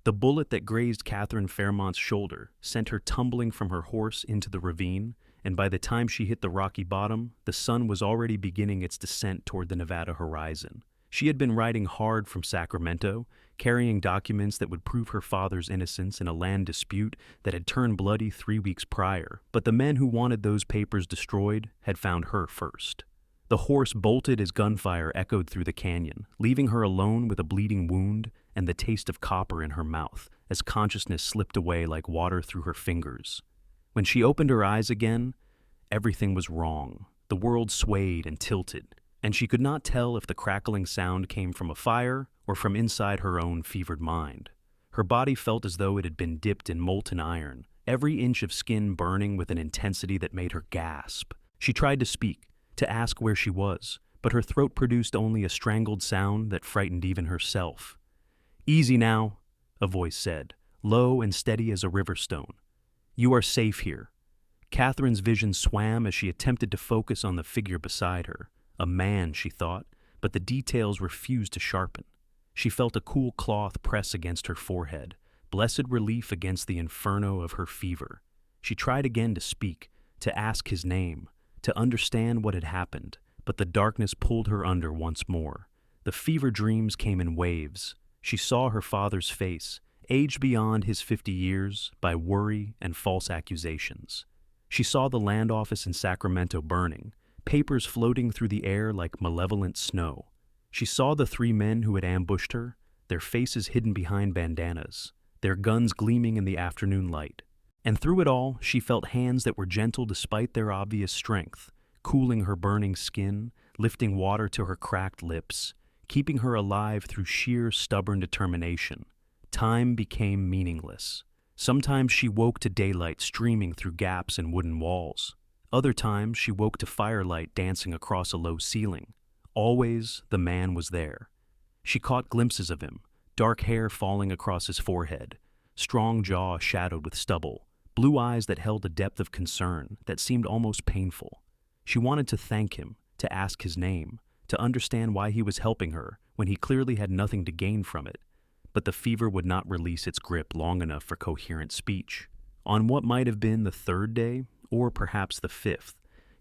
The bullet that grazed Katherine Fairmont's shoulder sent her tumbling from her horse into the ravine, and by the time she hit the rocky bottom, the sun was already beginning its descent toward the Nevada horizon. She had been riding hard from Sacramento, carrying documents that would prove her father's innocence in a land dispute that had turned bloody 3 weeks prior, but the men who wanted those papers destroyed had found her first. The horse bolted as gunfire echoed through the canyon, leaving her alone with a bleeding wound and the taste of copper in her mouth as consciousness slipped away like water through her fingers. When she opened her eyes again, everything was wrong. The world swayed and tilted, and she could not tell if the crackling sound came from a fire or from inside her own fevered mind. Her body felt as though it had been dipped in molten iron, every inch of skin burning with an intensity that made her gasp. She tried to speak, to ask where she was, but her throat produced only a strangled sound that frightened even herself. "Easy now," a voice said, low and steady as a river stone. "You are safe here." Catherine's vision swam as she attempted to focus on the figure beside her. A man, she thought, but the details refused to sharpen. She felt a cool cloth press against her forehead, blessed relief against the inferno of her fever. She tried again to speak, to ask his name, to understand what had happened, but the darkness pulled her under once more. The fever dreams came in waves. She saw her father's face, aged beyond his 50 years by worry and false accusations. She saw the land office in Sacramento burning, papers floating through the air like malevolent snow. She saw the 3 men who had ambushed her, their faces hidden behind bandanas, their guns gleaming in the afternoon light. And through it all, she felt hands that were gentle despite their obvious strength, cooling her burning skin, lifting water to her cracked lips, keeping her alive through sheer stubborn determination. Time became meaningless. Sometimes she woke to daylight streaming through gaps in wooden walls. Other times she woke to firelight dancing across a low ceiling. Always the man was there. She caught glimpses of him, dark hair falling across his forehead, strong jaw shadowed with stubble, blue eyes that held a depth of concern that seemed almost painful. She wanted to thank him, to ask his name, to understand why he was helping her when he clearly had nothing to gain from it, but the fever would not release its grip long enough for coherent speech. On what might have been the 3rd day, or perhaps the 5th,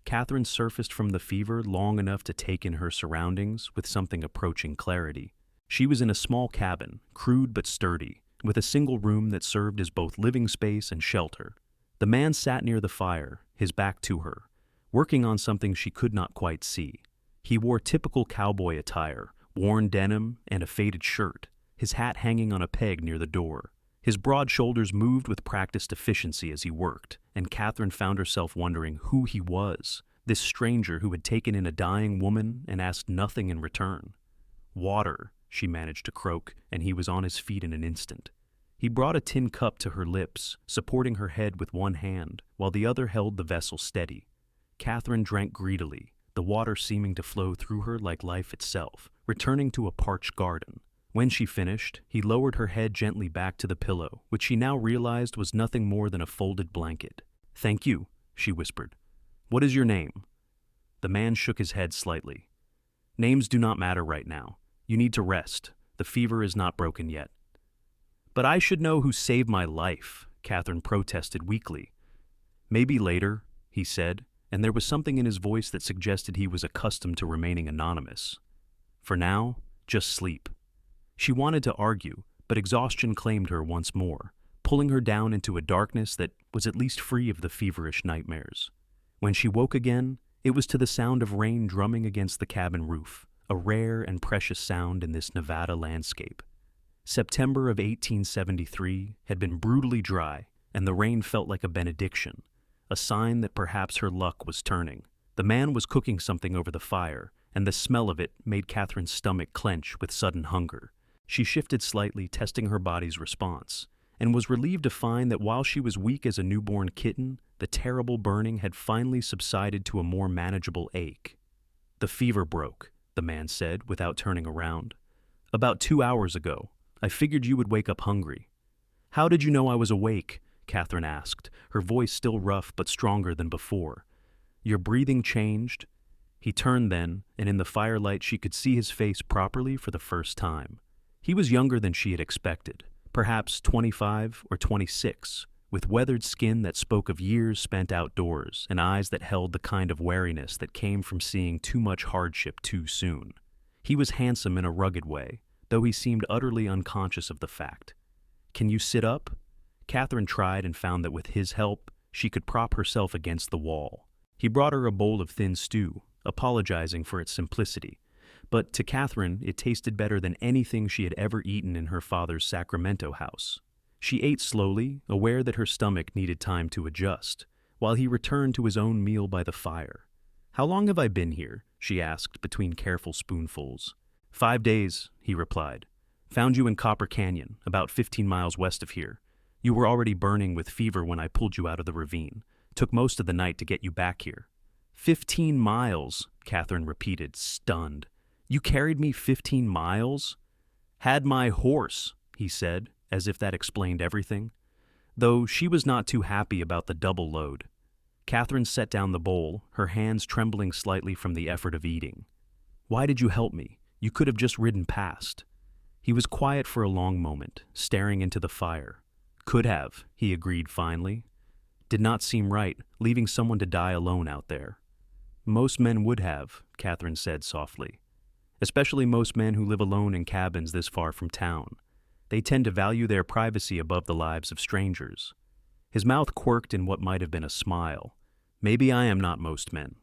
Katherine surfaced from the fever long enough to take in her surroundings with something approaching clarity. She was in a small cabin, crude but sturdy, with a single room that served as both living space and shelter. The man sat near the fire, his back to her, working on something she could not quite see. He wore typical cowboy attire, worn denim and a faded shirt, his hat hanging on a peg near the door. His broad shoulders moved with practiced efficiency as he worked, and Katherine found herself wondering who he was, this stranger who had taken in a dying woman and asked nothing in return. "Water," she managed to croak, and he was on his feet in an instant. He brought a tin cup to her lips, supporting her head with one hand, while the other held the vessel steady. Katherine drank greedily, the water seeming to flow through her like life itself, returning to a parched garden. When she finished, he lowered her head gently back to the pillow, which she now realized was nothing more than a folded blanket. "Thank you," she whispered. "What is your name?" The man shook his head slightly. "Names do not matter right now. You need to rest. The fever is not broken yet." "But I should know who saved my life," Katherine protested weakly. "Maybe later," he said, and there was something in his voice that suggested he was accustomed to remaining anonymous. "For now, just sleep." She wanted to argue, but exhaustion claimed her once more, pulling her down into a darkness that was at least free of the feverish nightmares. When she woke again, it was to the sound of rain drumming against the cabin roof, a rare and precious sound in this Nevada landscape. September of 1873 had been brutally dry, and the rain felt like a benediction, a sign that perhaps her luck was turning. The man was cooking something over the fire, and the smell of it made Katherine's stomach clench with sudden hunger. She shifted slightly, testing her body's response, and was relieved to find that while she was weak as a newborn kitten, the terrible burning had finally subsided to a more manageable ache. "The fever broke," the man said, without turning around. "About 2 hours ago. I figured you would wake up hungry." "How did you know I was awake?" Katherine asked, her voice still rough but stronger than before. "Your breathing changed." He turned then, and in the firelight she could see his face properly for the first time. He was younger than she had expected, perhaps 25 or 26, with weathered skin that spoke of years spent outdoors and eyes that held the kind of wariness that came from seeing too much hardship too soon. He was handsome in a rugged way, though he seemed utterly unconscious of the fact. "Can you sit up?" Katherine tried and found that with his help, she could prop herself against the wall. He brought her a bowl of thin stew, apologizing for its simplicity, but to Katherine it tasted better than anything she had ever eaten in her father's Sacramento house. She ate slowly, aware that her stomach needed time to adjust, while he returned to his own meal by the fire. "How long have I been here?" she asked between careful spoonfuls. 5 days, he replied. "Found you in Copper Canyon, about 15 miles west of here. You were already burning with fever when I pulled you out of the ravine. Took most of the night to get you back here." 15 miles, Katherine repeated, stunned. "You carried me 15 miles? "Had my horse," he said, as if that explained everything. Though she was not too happy about the double load. Katherine set down the bowl, her hands trembling slightly from the effort of eating. "Why did you help me? You could have just ridden past." He was quiet for a long moment, staring into the fire. "Could have," he agreed finally. "Did not seem right, leaving someone to die alone out there." "Most men would have," Katherine said softly. "Especially most men who live alone in cabins this far from town. They tend to value their privacy above the lives of strangers." His mouth quirked in what might have been a smile. "Maybe I am not most men."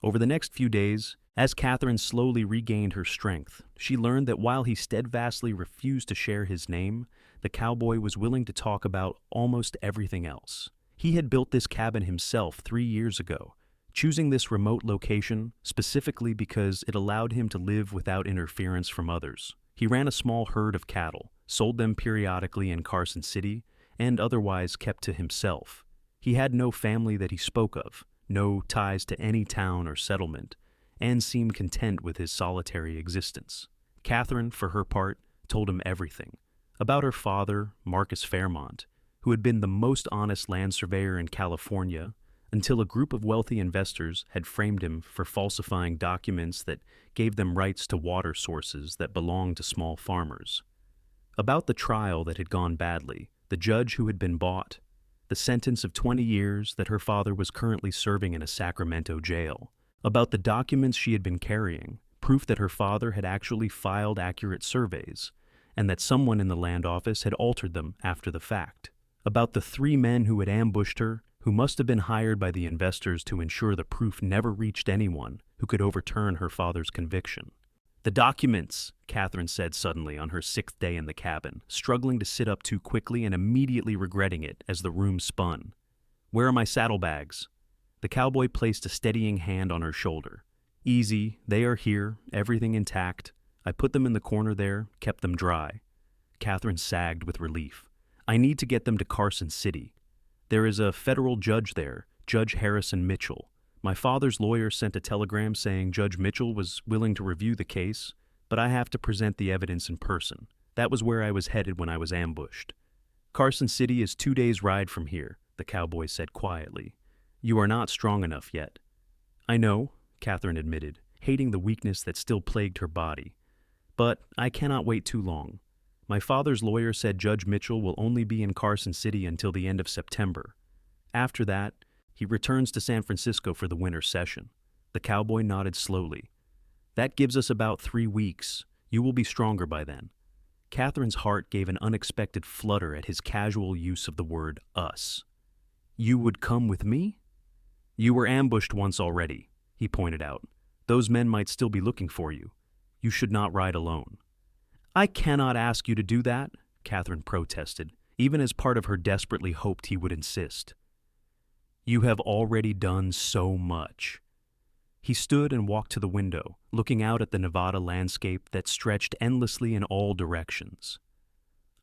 Over the next few days, as Katherine slowly regained her strength, she learned that while he steadfastly refused to share his name, the cowboy was willing to talk about almost everything else. He had built this cabin himself 3 years ago, choosing this remote location specifically because it allowed him to live without interference from others. He ran a small herd of cattle, sold them periodically in Carson City, and otherwise kept to himself. He had no family that he spoke of, no ties to any town or settlement, and seemed content with his solitary existence. Katherine, for her part, told him everything. About her father, Marcus Fairmont, who had been the most honest land surveyor in California, until a group of wealthy investors had framed him for falsifying documents that gave them rights to water sources that belonged to small farmers. About the trial that had gone badly, the judge who had been bought, the sentence of 20 years that her father was currently serving in a Sacramento jail. About the documents she had been carrying, proof that her father had actually filed accurate surveys, and that someone in the land office had altered them after the fact. About the 3 men who had ambushed her, who must have been hired by the investors to ensure the proof never reached anyone who could overturn her father's conviction. "The documents," Katherine said suddenly on her 6th day in the cabin, struggling to sit up too quickly and immediately regretting it as the room spun. "Where are my saddlebags?" The cowboy placed a steadying hand on her shoulder. "Easy, they are here, everything intact. I put them in the corner there, kept them dry." Katherine sagged with relief. "I need to get them to Carson City. There is a federal judge there, Judge Harrison Mitchell. My father's lawyer sent a telegram saying Judge Mitchell was willing to review the case, but I have to present the evidence in person. That was where I was headed when I was ambushed." "Carson City is 2 days' ride from here," the cowboy said quietly. "You are not strong enough yet." "I know," Katherine admitted, hating the weakness that still plagued her body. "But I cannot wait too long. My father's lawyer said Judge Mitchell will only be in Carson City until the end of September. After that, he returns to San Francisco for the winter session." The cowboy nodded slowly. "That gives us about 3 weeks. You will be stronger by then." Katherine's heart gave an unexpected flutter at his casual use of the word us. "You would come with me?" "You were ambushed once already," he pointed out. "Those men might still be looking for you. You should not ride alone." "I cannot ask you to do that," Katherine protested, even as part of her desperately hoped he would insist. "You have already done so much." He stood and walked to the window, looking out at the Nevada landscape that stretched endlessly in all directions.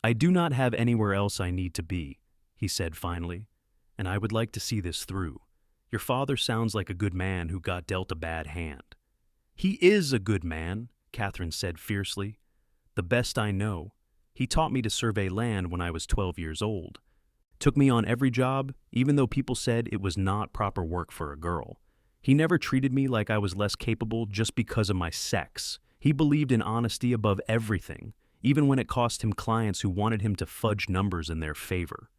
"I do not have anywhere else I need to be," he said finally, "and I would like to see this through. Your father sounds like a good man who got dealt a bad hand." "He is a good man," Katherine said fiercely. "The best I know. He taught me to survey land when I was 12 years old. Took me on every job, even though people said it was not proper work for a girl. He never treated me like I was less capable just because of my sex. He believed in honesty above everything, even when it cost him clients who wanted him to fudge numbers in their favor.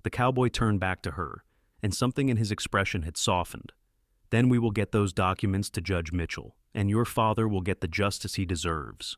The cowboy turned back to her, and something in his expression had softened. Then we will get those documents to Judge Mitchell, and your father will get the justice he deserves.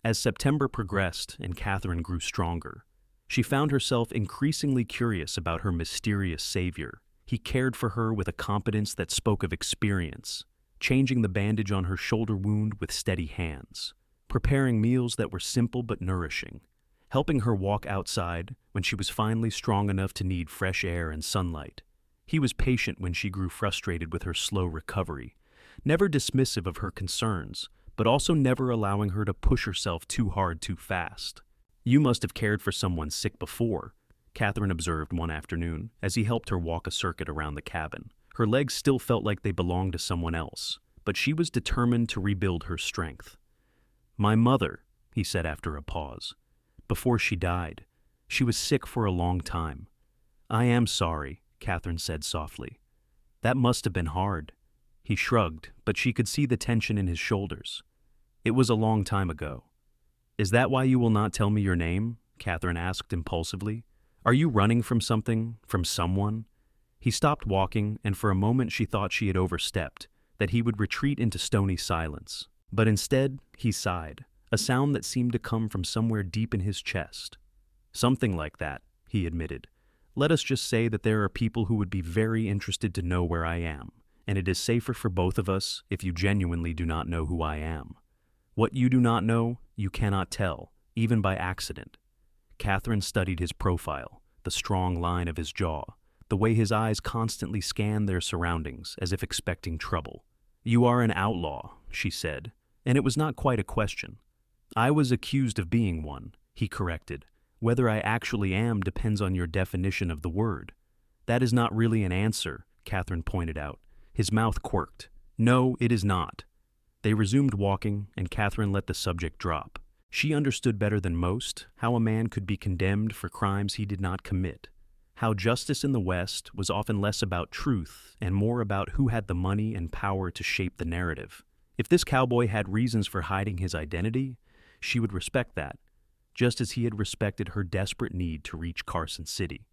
As September progressed and Katherine grew stronger, she found herself increasingly curious about her mysterious savior. He cared for her with a competence that spoke of experience, changing the bandage on her shoulder wound with steady hands, preparing meals that were simple but nourishing, helping her walk outside when she was finally strong enough to need fresh air and sunlight. He was patient when she grew frustrated with her slow recovery, never dismissive of her concerns, but also never allowing her to push herself too hard too fast. "You must have cared for someone sick before," Katherine observed one afternoon as he helped her walk a circuit around the cabin. Her legs still felt like they belonged to someone else, but she was determined to rebuild her strength. "My mother," he said after a pause. "Before she died, she was sick for a long time." "I am sorry," Katherine said softly. "That must have been hard." He shrugged, but she could see the tension in his shoulders. "It was a long time ago." "Is that why you will not tell me your name?" Katherine asked impulsively. "Are you running from something, from someone?" He stopped walking, and for a moment she thought she had overstepped, that he would retreat into stony silence. But instead, he sighed, a sound that seemed to come from somewhere deep in his chest. "Something like that," he admitted. "Let us just say that there are people who would be very interested to know where I am, and it is safer for both of us if you genuinely do not know who I am. What you do not know, you cannot tell, even by accident." Katherine studied his profile, the strong line of his jaw, the way his eyes constantly scanned their surroundings as if expecting trouble. "You are an outlaw," she said, and it was not quite a question. "I was accused of being one," he corrected. "Whether I actually am depends on your definition of the word." "That is not really an answer," Katherine pointed out. His mouth quirked. "No, it is not." They resumed walking, and Katherine let the subject drop. She understood better than most how a man could be condemned for crimes he did not commit, how justice in the West was often less about truth and more about who had the money and power to shape the narrative. If this cowboy had reasons for hiding his identity, she would respect that, just as he had respected her desperate need to reach Carson City.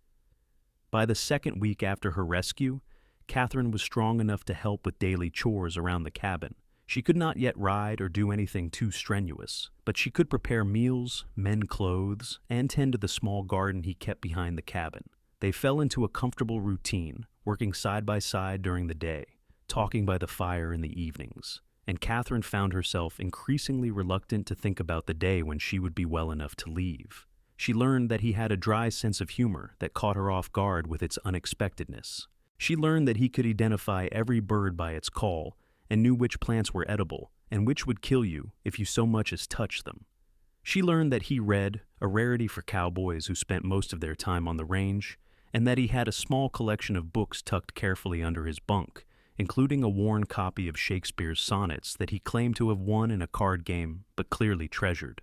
By the second week after her rescue, Katherine was strong enough to help with daily chores around the cabin. She could not yet ride or do anything too strenuous, but she could prepare meals, mend clothes, and tend to the small garden he kept behind the cabin. They fell into a comfortable routine, working side by side during the day, talking by the fire in the evenings, and Katherine found herself increasingly reluctant to think about the day when she would be well enough to leave. She learned that he had a dry sense of humor that caught her off guard with its unexpectedness. She learned that he could identify every bird by its call and knew which plants were edible and which would kill you if you so much as touched them. She learned that he read, a rarity for cowboys who spent most of their time on the range, and that he had a small collection of books tucked carefully under his bunk, including a worn copy of Shakespeare's sonnets that he claimed to have won in a card game but clearly treasured.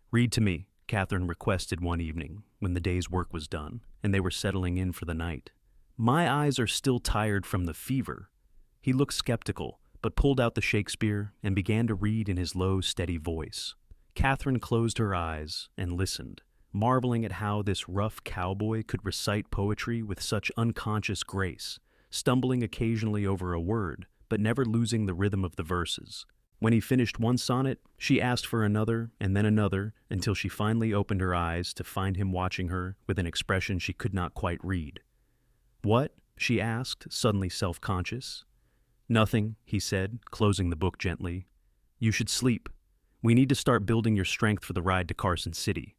"Read to me," Katherine requested one evening when the day's work was done and they were settling in for the night. "My eyes are still tired from the fever." He looked skeptical, but pulled out the Shakespeare and began to read in his low, steady voice. Katherine closed her eyes and listened, marveling at how this rough cowboy could recite poetry with such unconscious grace, stumbling occasionally over a word, but never losing the rhythm of the verses. When he finished one sonnet, she asked for another and then another until she finally opened her eyes to find him watching her with an expression she could not quite read. "What?" she asked, suddenly self-conscious. "Nothing," he said, closing the book gently. "You should sleep. We need to start building your strength for the ride to Carson City."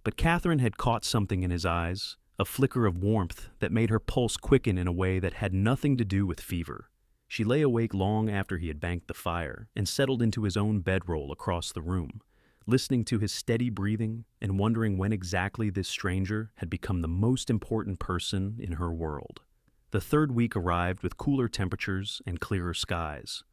But Katherine had caught something in his eyes, a flicker of warmth that made her pulse quicken in a way that had nothing to do with fever. She lay awake long after he had banked the fire and settled into his own bedroll across the room, listening to his steady breathing and wondering when exactly this stranger had become the most important person in her world. The third week arrived with cooler temperatures and clearer skies.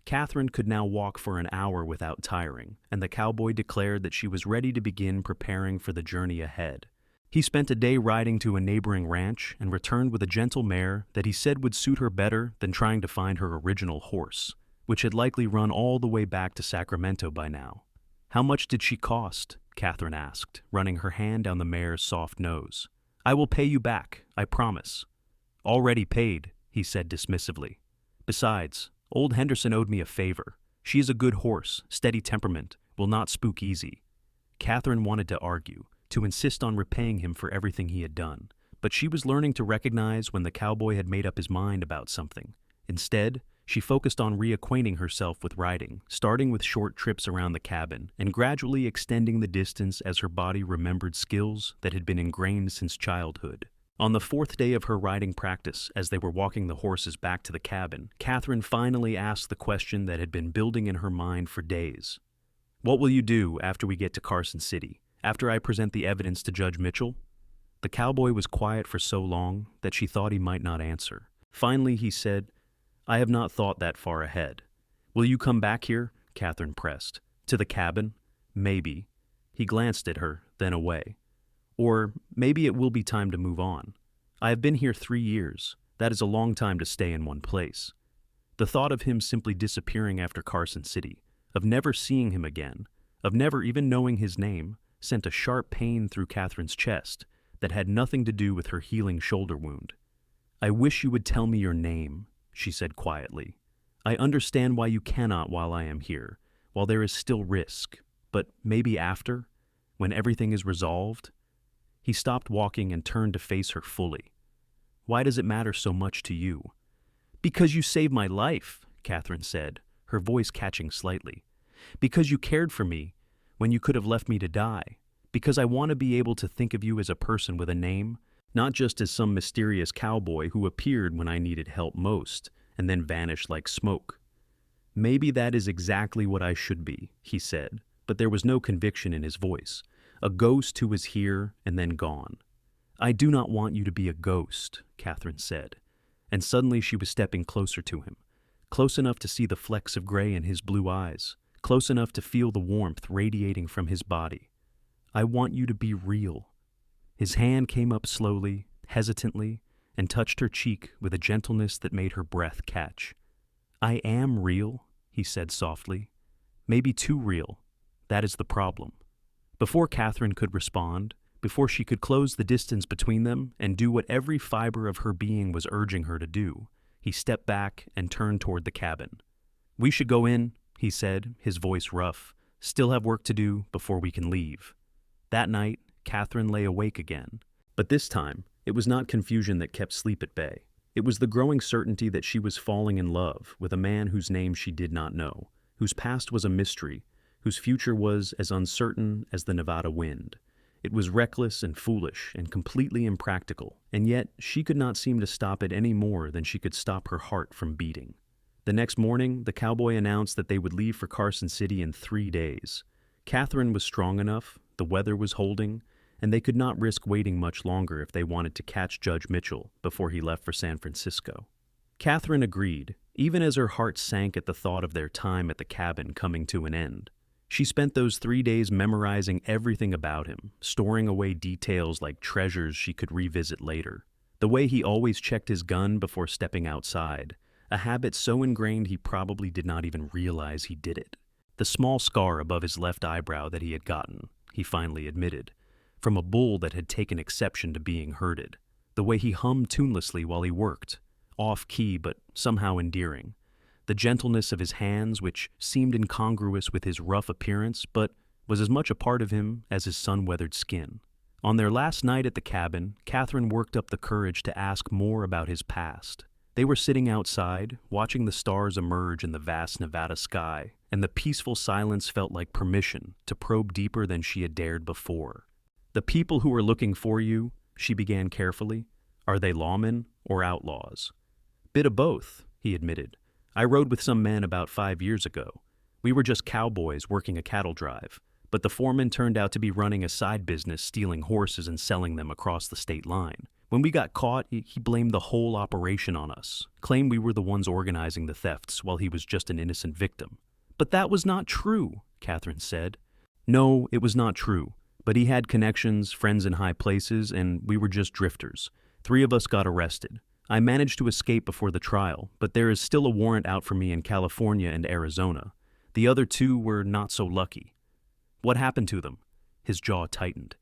Katherine could now walk for an hour without tiring, and the cowboy declared that she was ready to begin preparing for the journey ahead. He spent a day riding to a neighboring ranch and returned with a gentle mare that he said would suit her better than trying to find her original horse, which had likely run all the way back to Sacramento by now. "How much did she cost?" Katherine asked, running her hand down the mare's soft nose. I will pay you back, I promise. Already paid, he said dismissively. Besides, old Henderson owed me a favor. She is a good horse, steady temperament, will not spook easy. Katherine wanted to argue, to insist on repaying him for everything he had done, but she was learning to recognize when the cowboy had made up his mind about something. Instead, she focused on reacquainting herself with riding, starting with short trips around the cabin and gradually extending the distance as her body remembered skills that had been ingrained since childhood. On the fourth day of her riding practice, as they were walking the horses back to the cabin, Katherine finally asked the question that had been building in her mind for days. What will you do after we get to Carson City, after I present the evidence to Judge Mitchell? The cowboy was quiet for so long that she thought he might not answer. Finally, he said, I have not thought that far ahead. Will you come back here? Katherine pressed. To the cabin? Maybe. He glanced at her, then away. Or maybe it will be time to move on. I have been here 3 years. That is a long time to stay in one place. The thought of him simply disappearing after Carson City, of never seeing him again, of never even knowing his name, sent a sharp pain through Katherine's chest that had nothing to do with her healing shoulder wound. I wish you would tell me your name, she said quietly. I understand why you cannot while I am here, while there is still risk, but maybe after, when everything is resolved. He stopped walking and turned to face her fully. Why does it matter so much to you? Because you saved my life, Katherine said, her voice catching slightly. Because you cared for me when you could have left me to die. Because I want to be able to think of you as a person with a name, not just as some mysterious cowboy who appeared when I needed help most and then vanished like smoke. Maybe that is exactly what I should be, he said, but there was no conviction in his voice. A ghost who was here and then gone. I do not want you to be a ghost, Katherine said, and suddenly she was stepping closer to him, close enough to see the flecks of gray in his blue eyes, close enough to feel the warmth radiating from his body. I want you to be real. His hand came up slowly, hesitantly, and touched her cheek with a gentleness that made her breath catch. I am real, he said softly. Maybe too real. That is the problem. Before Katherine could respond, before she could close the distance between them and do what every fiber of her being was urging her to do, he stepped back and turned toward the cabin. We should go in, he said, his voice rough. Still have work to do before we can leave. That night, Katherine lay awake again. But this time, it was not confusion that kept sleep at bay. It was the growing certainty that she was falling in love with a man whose name she did not know, whose past was a mystery, whose future was as uncertain as the Nevada wind. It was reckless and foolish and completely impractical, and yet she could not seem to stop it any more than she could stop her heart from beating. The next morning, the cowboy announced that they would leave for Carson City in 3 days. Katherine was strong enough, the weather was holding, and they could not risk waiting much longer if they wanted to catch Judge Mitchell before he left for San Francisco. Katherine agreed, even as her heart sank at the thought of their time at the cabin coming to an end. She spent those 3 days memorizing everything about him, storing away details like treasures she could revisit later. The way he always checked his gun before stepping outside, a habit so ingrained he probably did not even realize he did it. The small scar above his left eyebrow that he had gotten, he finally admitted, from a bull that had taken exception to being herded. The way he hummed tunelessly while he worked, off-key but somehow endearing. The gentleness of his hands, which seemed incongruous with his rough appearance, but was as much a part of him as his sun-weathered skin. On their last night at the cabin, Katherine worked up the courage to ask more about his past. They were sitting outside, watching the stars emerge in the vast Nevada sky, and the peaceful silence felt like permission to probe deeper than she had dared before. The people who are looking for you, she began carefully, are they lawmen or outlaws? Bit of both, he admitted. I rode with some men about 5 years ago. We were just cowboys working a cattle drive, but the foreman turned out to be running a side business stealing horses and selling them across the state line. When we got caught, he blamed the whole operation on us, claimed we were the ones organizing the thefts while he was just an innocent victim. But that was not true, Katherine said. No, it was not true. But he had connections, friends in high places, and we were just drifters. 3 of us got arrested. I managed to escape before the trial, but there is still a warrant out for me in California and Arizona. The other 2 were not so lucky. What happened to them? His jaw tightened.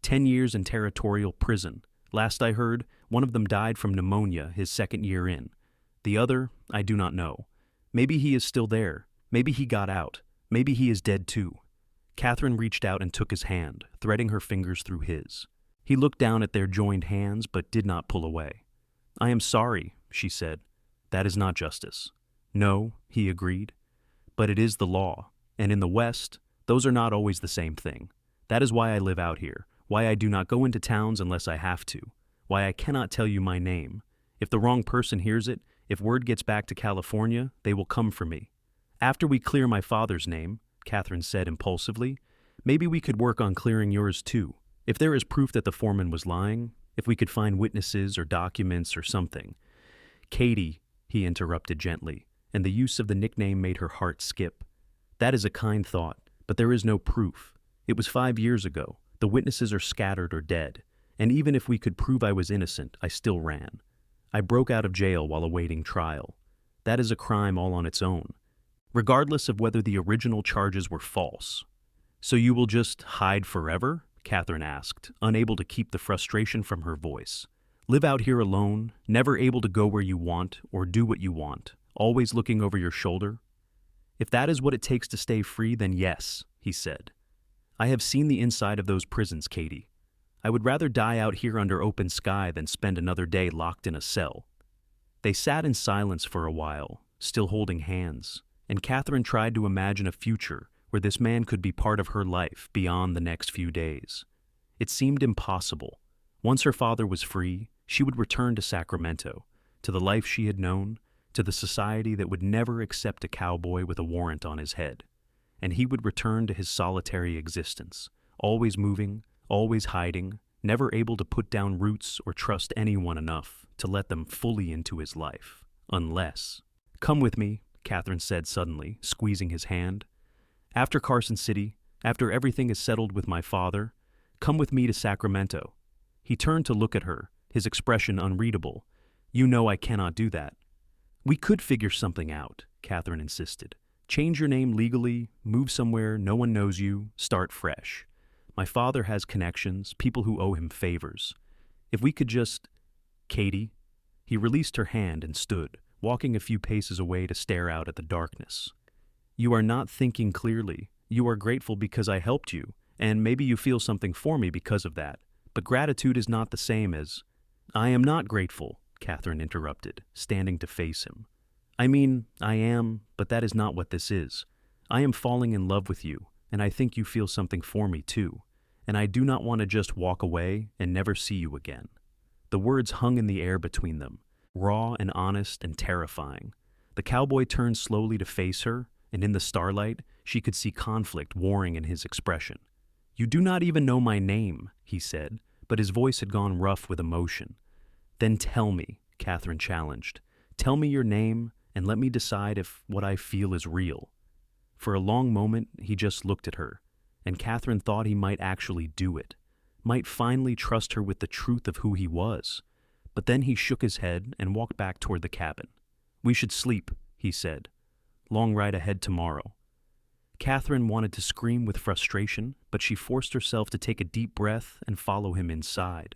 10 years in territorial prison. Last I heard, one of them died from pneumonia his second year in. The other, I do not know. Maybe he is still there. Maybe he got out. Maybe he is dead too. Katherine reached out and took his hand, threading her fingers through his. He looked down at their joined hands but did not pull away. I am sorry, she said. That is not justice. No, he agreed. But it is the law, and in the West, those are not always the same thing. That is why I live out here, why I do not go into towns unless I have to, why I cannot tell you my name. If the wrong person hears it, if word gets back to California, they will come for me. After we clear my father's name, Katherine said impulsively, maybe we could work on clearing yours too. If there is proof that the foreman was lying, if we could find witnesses or documents or something. Katie, he interrupted gently, and the use of the nickname made her heart skip. That is a kind thought, but there is no proof. It was 5 years ago. The witnesses are scattered or dead, and even if we could prove I was innocent, I still ran. I broke out of jail while awaiting trial. That is a crime all on its own, regardless of whether the original charges were false. So you will just hide forever? Katherine asked, unable to keep the frustration from her voice. Live out here alone, never able to go where you want or do what you want, always looking over your shoulder? If that is what it takes to stay free, then yes, he said. I have seen the inside of those prisons, Katie. I would rather die out here under open sky than spend another day locked in a cell. They sat in silence for a while, still holding hands, and Katherine tried to imagine a future where this man could be part of her life beyond the next few days. It seemed impossible. Once her father was free, she would return to Sacramento, to the life she had known, to the society that would never accept a cowboy with a warrant on his head. And he would return to his solitary existence, always moving, always hiding, never able to put down roots or trust anyone enough to let them fully into his life. Unless... Come with me, Katherine said suddenly, squeezing his hand. After Carson City, after everything is settled with my father, come with me to Sacramento. He turned to look at her, his expression unreadable. You know I cannot do that. We could figure something out, Katherine insisted. Change your name legally, move somewhere no one knows you, start fresh. My father has connections, people who owe him favors. If we could just... Katie. He released her hand and stood, walking a few paces away to stare out at the darkness. You are not thinking clearly. You are grateful because I helped you, and maybe you feel something for me because of that. But gratitude is not the same as... I am not grateful, Katherine interrupted, standing to face him. I mean, I am, but that is not what this is. I am falling in love with you, and I think you feel something for me too, and I do not want to just walk away and never see you again. The words hung in the air between them, raw and honest and terrifying. The cowboy turned slowly to face her, and in the starlight, she could see conflict warring in his expression. You do not even know my name, he said, but his voice had gone rough with emotion. Then tell me, Katherine challenged. Tell me your name, and let me decide if what I feel is real. For a long moment, he just looked at her, and Katherine thought he might actually do it, might finally trust her with the truth of who he was. But then he shook his head and walked back toward the cabin. We should sleep, he said. Long ride ahead tomorrow. Katherine wanted to scream with frustration, but she forced herself to take a deep breath and follow him inside.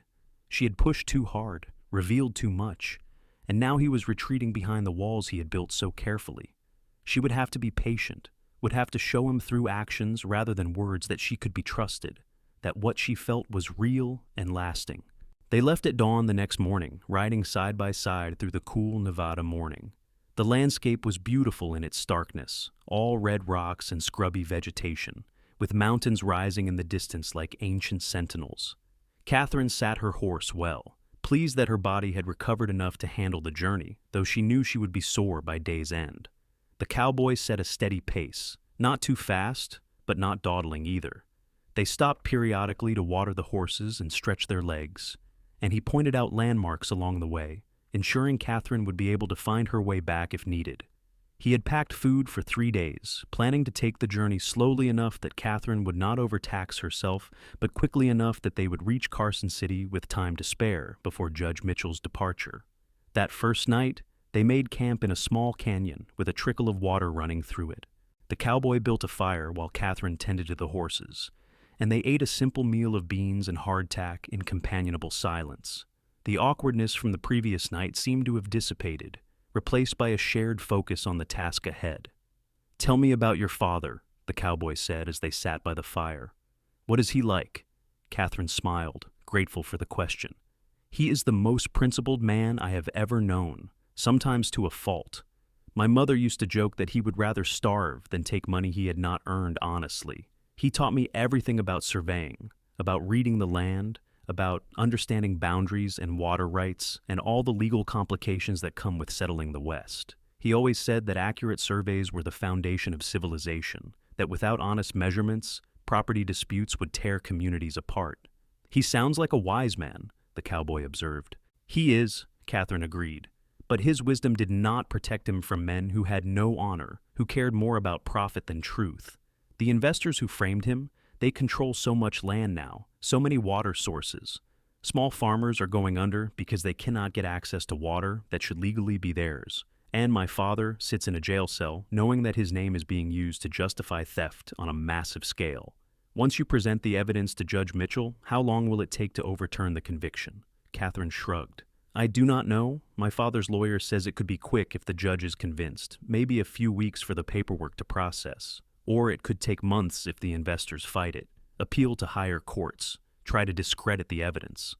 She had pushed too hard, revealed too much, and now he was retreating behind the walls he had built so carefully. She would have to be patient, would have to show him through actions rather than words that she could be trusted, that what she felt was real and lasting. They left at dawn the next morning, riding side by side through the cool Nevada morning. The landscape was beautiful in its starkness, all red rocks and scrubby vegetation, with mountains rising in the distance like ancient sentinels. Katherine sat her horse well, pleased that her body had recovered enough to handle the journey, though she knew she would be sore by day's end. The cowboy set a steady pace, not too fast, but not dawdling either. They stopped periodically to water the horses and stretch their legs, and he pointed out landmarks along the way, ensuring Katherine would be able to find her way back if needed. He had packed food for 3 days, planning to take the journey slowly enough that Katherine would not overtax herself, but quickly enough that they would reach Carson City with time to spare before Judge Mitchell's departure. That first night, they made camp in a small canyon with a trickle of water running through it. The cowboy built a fire while Katherine tended to the horses, and they ate a simple meal of beans and hardtack in companionable silence. The awkwardness from the previous night seemed to have dissipated, replaced by a shared focus on the task ahead. "Tell me about your father," the cowboy said as they sat by the fire. "What is he like?" Katherine smiled, grateful for the question. "He is the most principled man I have ever known, sometimes to a fault. My mother used to joke that he would rather starve than take money he had not earned honestly. He taught me everything about surveying, about reading the land, about understanding boundaries and water rights, and all the legal complications that come with settling the West. He always said that accurate surveys were the foundation of civilization, that without honest measurements, property disputes would tear communities apart." "He sounds like a wise man," the cowboy observed. "He is," Katherine agreed, "but his wisdom did not protect him from men who had no honor, who cared more about profit than truth. The investors who framed him, they control so much land now, so many water sources. Small farmers are going under because they cannot get access to water that should legally be theirs. And my father sits in a jail cell knowing that his name is being used to justify theft on a massive scale. Once you present the evidence to Judge Mitchell, how long will it take to overturn the conviction?" Katherine shrugged. "I do not know. My father's lawyer says it could be quick if the judge is convinced, maybe a few weeks for the paperwork to process. Or it could take months if the investors fight it, appeal to higher courts, try to discredit the evidence."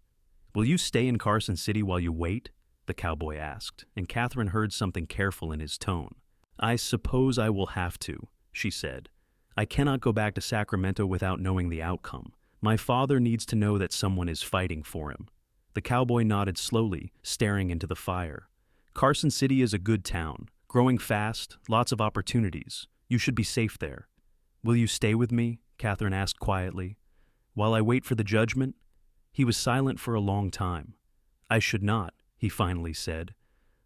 "Will you stay in Carson City while you wait?" the cowboy asked, and Katherine heard something careful in his tone. "I suppose I will have to," she said. "I cannot go back to Sacramento without knowing the outcome. My father needs to know that someone is fighting for him." The cowboy nodded slowly, staring into the fire. "Carson City is a good town, growing fast, lots of opportunities. You should be safe there." "Will you stay with me?" Katherine asked quietly. "While I wait for the judgment?" He was silent for a long time. "I should not," he finally said.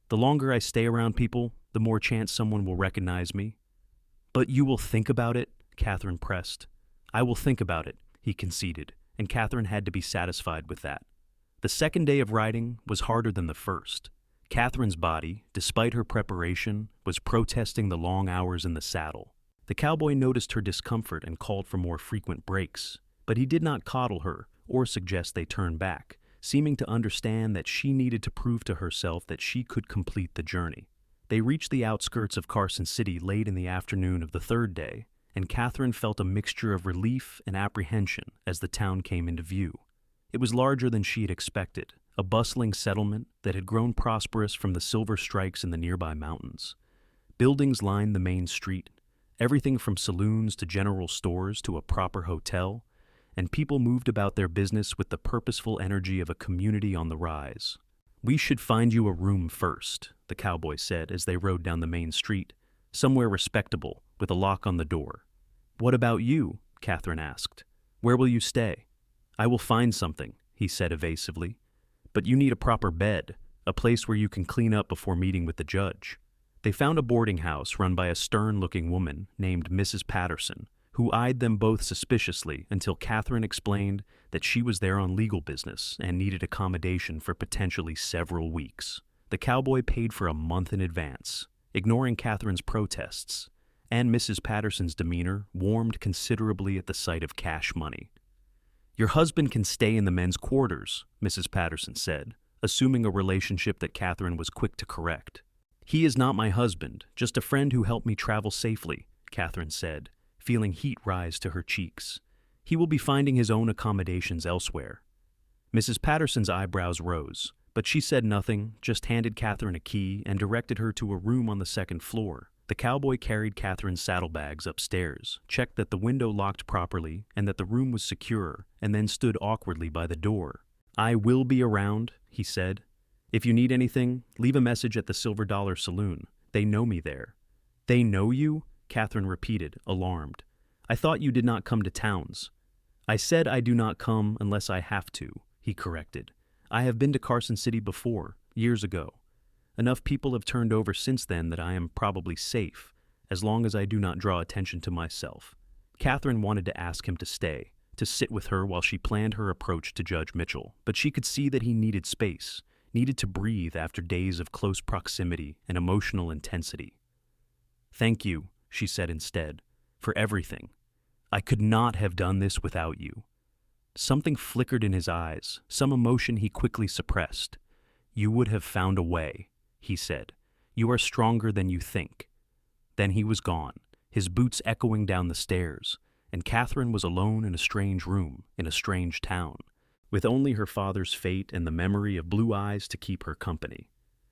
"The longer I stay around people, the more chance someone will recognize me." "But you will think about it?" Katherine pressed. "I will think about it," he conceded, and Katherine had to be satisfied with that. The second day of riding was harder than the first. Katherine's body, despite her preparation, was protesting the long hours in the saddle. The cowboy noticed her discomfort and called for more frequent breaks, but he did not coddle her or suggest they turn back, seeming to understand that she needed to prove to herself that she could complete the journey. They reached the outskirts of Carson City late in the afternoon of the third day, and Katherine felt a mixture of relief and apprehension as the town came into view. It was larger than she had expected, a bustling settlement that had grown prosperous from the silver strikes in the nearby mountains. Buildings lined the main street, everything from saloons to general stores to a proper hotel, and people moved about their business with the purposeful energy of a community on the rise. "We should find you a room first," the cowboy said as they rode down the main street, "somewhere respectable, with a lock on the door." "What about you?" Katherine asked. "Where will you stay?" "I will find something," he said evasively. "But you need a proper bed, a place where you can clean up before meeting with the judge." They found a boarding house run by a stern-looking woman named Mrs. Patterson, who eyed them both suspiciously until Katherine explained that she was there on legal business and needed accommodation for potentially several weeks. The cowboy paid for a month in advance, ignoring Katherine's protests, and Mrs. Patterson's demeanor warmed considerably at the sight of cash money. "Your husband can stay in the men's quarters," Mrs. Patterson said, assuming a relationship that Katherine was quick to correct. "He is not my husband, just a friend who helped me travel safely," Katherine said, feeling heat rise to her cheeks. "He will be finding his own accommodations elsewhere." Mrs. Patterson's eyebrows rose, but she said nothing, just handed Katherine a key and directed her to a room on the second floor. The cowboy carried Katherine's saddlebags upstairs, checked that the window locked properly and that the room was secure, and then stood awkwardly by the door. "I will be around," he said. "If you need anything, leave a message at the Silver Dollar Saloon. They know me there." "They know you?" Katherine repeated, alarmed. "I thought you did not come to towns." "I said I do not come unless I have to," he corrected. "I have been to Carson City before, years ago. Enough people have turned over since then that I am probably safe, as long as I do not draw attention to myself." Katherine wanted to ask him to stay, to sit with her while she planned her approach to Judge Mitchell, but she could see that he needed space, needed to breathe after days of close proximity and emotional intensity. "Thank you," she said instead, "for everything. I could not have done this without you. Something flickered in his eyes, some emotion he quickly suppressed. You would have found a way, he said. You are stronger than you think. Then he was gone, his boots echoing down the stairs, and Katherine was alone in a strange room, in a strange town, with only her father's fate and the memory of blue eyes to keep her company.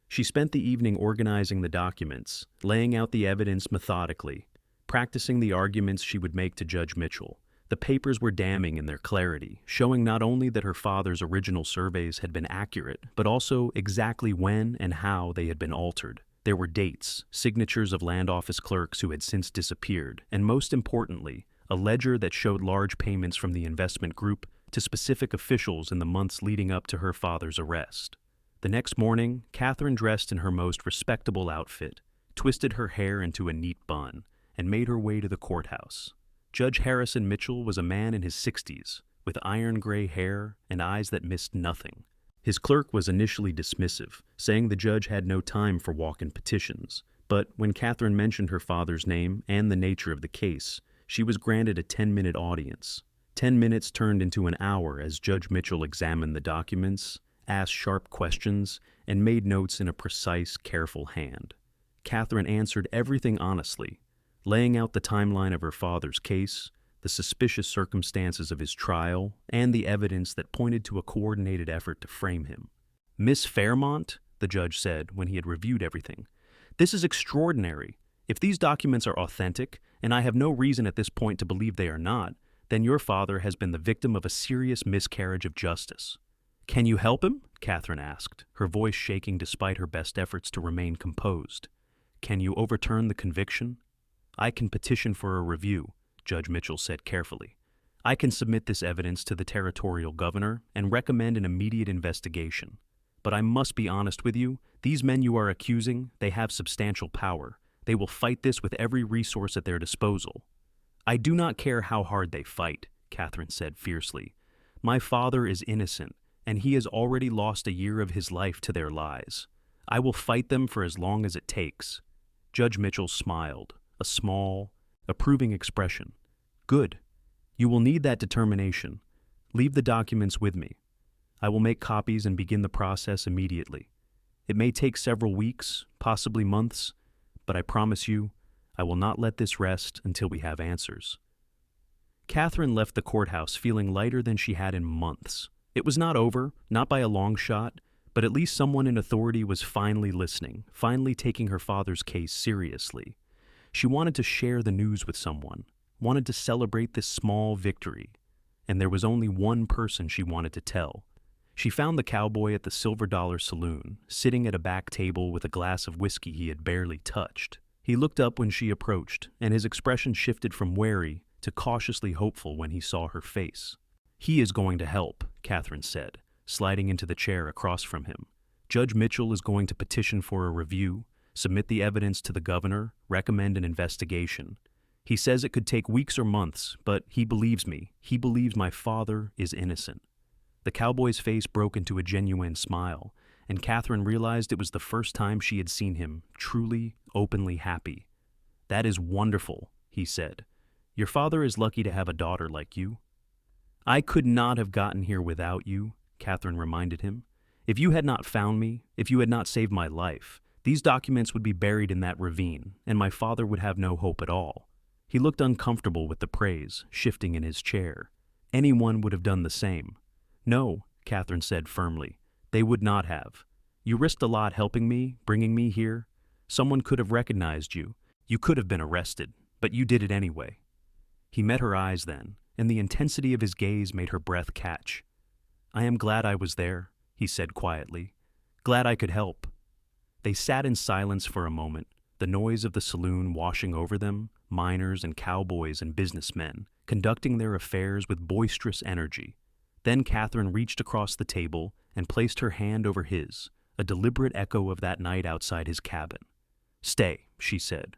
She spent the evening organizing the documents, laying out the evidence methodically, practicing the arguments she would make to Judge Mitchell. The papers were damning in their clarity, showing not only that her father's original surveys had been accurate, but also exactly when and how they had been altered. There were dates, signatures of land office clerks who had since disappeared, and most importantly, a ledger that showed large payments from the investment group to specific officials in the months leading up to her father's arrest. The next morning, Katherine dressed in her most respectable outfit, twisted her hair into a neat bun, and made her way to the courthouse. Judge Harrison Mitchell was a man in his 60s, with iron-gray hair and eyes that missed nothing. His clerk was initially dismissive, saying the judge had no time for walk-in petitions, but when Katherine mentioned her father's name and the nature of the case, she was granted a 10-minute audience. 10 minutes turned into an hour as Judge Mitchell examined the documents, asked sharp questions, and made notes in a precise, careful hand. Katherine answered everything honestly, laying out the timeline of her father's case, the suspicious circumstances of his trial, and the evidence that pointed to a coordinated effort to frame him. "Miss Fairmont," the judge said when he had reviewed everything, "this is extraordinary. If these documents are authentic, and I have no reason at this point to believe they are not, then your father has been the victim of a serious miscarriage of justice." "Can you help him?" Katherine asked, her voice shaking despite her best efforts to remain composed. "Can you overturn the conviction?" "I can petition for a review," Judge Mitchell said carefully. "I can submit this evidence to the territorial governor and recommend an immediate investigation. But I must be honest with you, these men you are accusing, they have substantial power. They will fight this with every resource at their disposal." "I do not care how hard they fight," Katherine said fiercely. "My father is innocent, and he has already lost a year of his life to their lies. I will fight them for as long as it takes." Judge Mitchell smiled, a small, approving expression. "Good. You will need that determination. Leave the documents with me. I will make copies and begin the process immediately. It may take several weeks, possibly months, but I promise you, I will not let this rest until we have answers." Katherine left the courthouse feeling lighter than she had in months. It was not over, not by a long shot, but at least someone in authority was finally listening, finally taking her father's case seriously. She wanted to share the news with someone, wanted to celebrate this small victory, and there was only one person she wanted to tell. She found the cowboy at the Silver Dollar Saloon, sitting at a back table with a glass of whiskey he had barely touched. He looked up when she approached, and his expression shifted from wary to cautiously hopeful when he saw her face. "He is going to help," Katherine said, sliding into the chair across from him. "Judge Mitchell is going to petition for a review, submit the evidence to the governor, recommend an investigation. He says it could take weeks or months, but he believes me. He believes my father is innocent." The cowboy's face broke into a genuine smile, and Katherine realized it was the first time she had seen him truly, openly happy. "That is wonderful," he said. "Your father is lucky to have a daughter like you." "I could not have gotten here without you," Katherine reminded him. "If you had not found me, if you had not saved my life, these documents would be buried in that ravine, and my father would have no hope at all." He looked uncomfortable with the praise, shifting in his chair. "Anyone would have done the same." "No," Katherine said firmly. "They would not have. You risked a lot helping me, bringing me here. Someone could have recognized you. You could have been arrested, but you did it anyway." He met her eyes then, and the intensity of his gaze made her breath catch. "I am glad I was there," he said quietly. "Glad I could help." They sat in silence for a moment, the noise of the saloon washing over them, miners and cowboys and businessmen, conducting their affairs with boisterous energy. Then Katherine reached across the table and placed her hand over his, a deliberate echo of that night outside his cabin. "Stay," she said,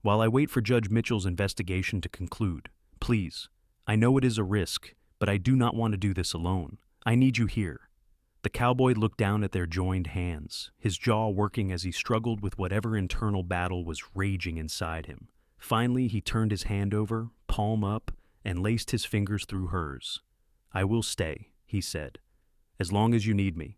"while I wait for Judge Mitchell's investigation to conclude. Please. I know it is a risk, but I do not want to do this alone. I need you here." The cowboy looked down at their joined hands, his jaw working as he struggled with whatever internal battle was raging inside him. Finally, he turned his hand over, palm up, and laced his fingers through hers. "I will stay," he said, "as long as you need me."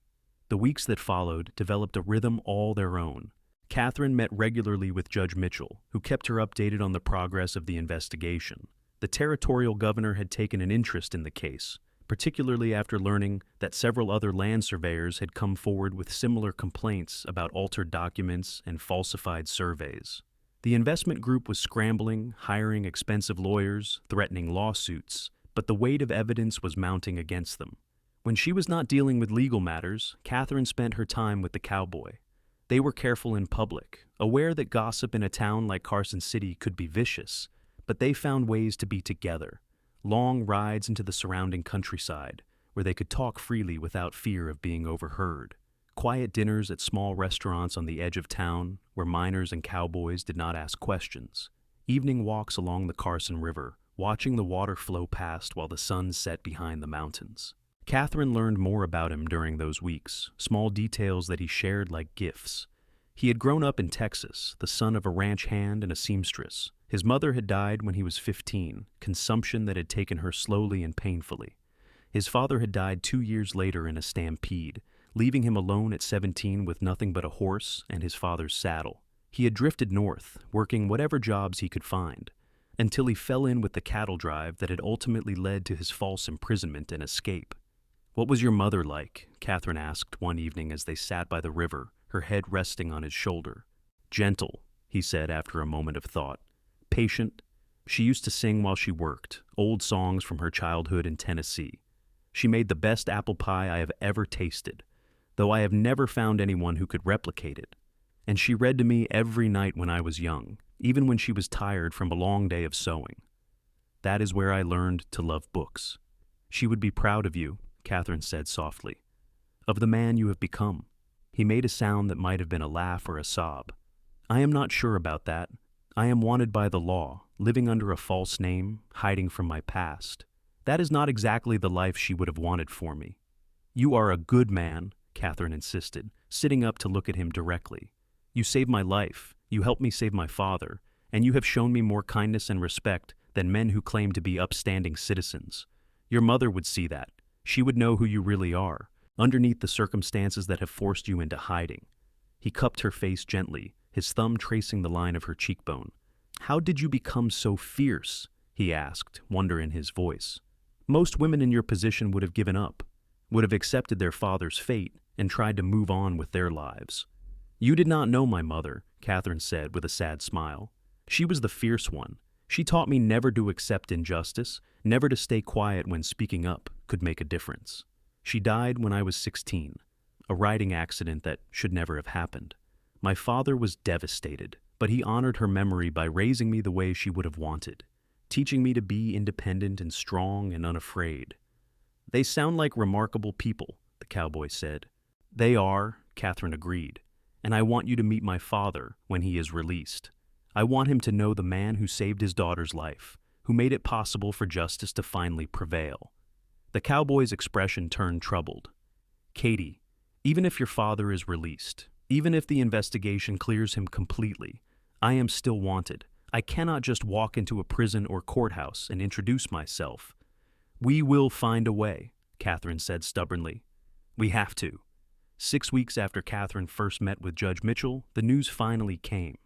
The weeks that followed developed a rhythm all their own. Katherine met regularly with Judge Mitchell, who kept her updated on the progress of the investigation. The territorial governor had taken an interest in the case, particularly after learning that several other land surveyors had come forward with similar complaints about altered documents and falsified surveys. The investment group was scrambling, hiring expensive lawyers, threatening lawsuits, but the weight of evidence was mounting against them. When she was not dealing with legal matters, Katherine spent her time with the Cowboy. They were careful in public, aware that gossip in a town like Carson City could be vicious, but they found ways to be together. Long rides into the surrounding countryside, where they could talk freely without fear of being overheard. Quiet dinners at small restaurants on the edge of town, where miners and cowboys did not ask questions. Evening walks along the Carson River, watching the water flow past while the sun set behind the mountains. Katherine learned more about him during those weeks, small details that he shared like gifts. He had grown up in Texas, the son of a ranch hand and a seamstress. His mother had died when he was 15, consumption that had taken her slowly and painfully. His father had died 2 years later in a stampede, leaving him alone at 17 with nothing but a horse and his father's saddle. He had drifted north, working whatever jobs he could find, until he fell in with the cattle drive that had ultimately led to his false imprisonment and escape. "What was your mother like?" Katherine asked one evening as they sat by the river, her head resting on his shoulder. "Gentle," he said after a moment of thought. "Patient. She used to sing while she worked, old songs from her childhood in Tennessee. She made the best apple pie I have ever tasted, though I have never found anyone who could replicate it. And she read to me every night when I was young, even when she was tired from a long day of sewing. That is where I learned to love books. She would be proud of you," Katherine said softly, "of the man you have become." He made a sound that might have been a laugh or a sob. "I am not sure about that. I am wanted by the law, living under a false name, hiding from my past. That is not exactly the life she would have wanted for me." "You are a good man," Katherine insisted, sitting up to look at him directly. "You saved my life, you helped me save my father, and you have shown me more kindness and respect than men who claim to be upstanding citizens. Your mother would see that. She would know who you really are, underneath the circumstances that have forced you into hiding." He cupped her face gently, his thumb tracing the line of her cheekbone. "How did you become so fierce?" he asked, wonder in his voice. "Most women in your position would have given up, would have accepted their father's fate, and tried to move on with their lives." "You did not know my mother," Katherine said with a sad smile. "She was the fierce one. She taught me never to accept injustice, never to stay quiet when speaking up could make a difference. She died when I was 16, a riding accident that should never have happened. My father was devastated, but he honored her memory by raising me the way she would have wanted, teaching me to be independent and strong and unafraid." "They sound like remarkable people," the cowboy said. "They are," Katherine agreed, "and I want you to meet my father when he is released. I want him to know the man who saved his daughter's life, who made it possible for justice to finally prevail." The cowboy's expression turned troubled. "Katie, even if your father is released, even if the investigation clears him completely, I am still wanted. I cannot just walk into a prison or courthouse and introduce myself." "We will find a way," Katherine said stubbornly. "We have to." 6 weeks after Katherine first met with Judge Mitchell, the news finally came.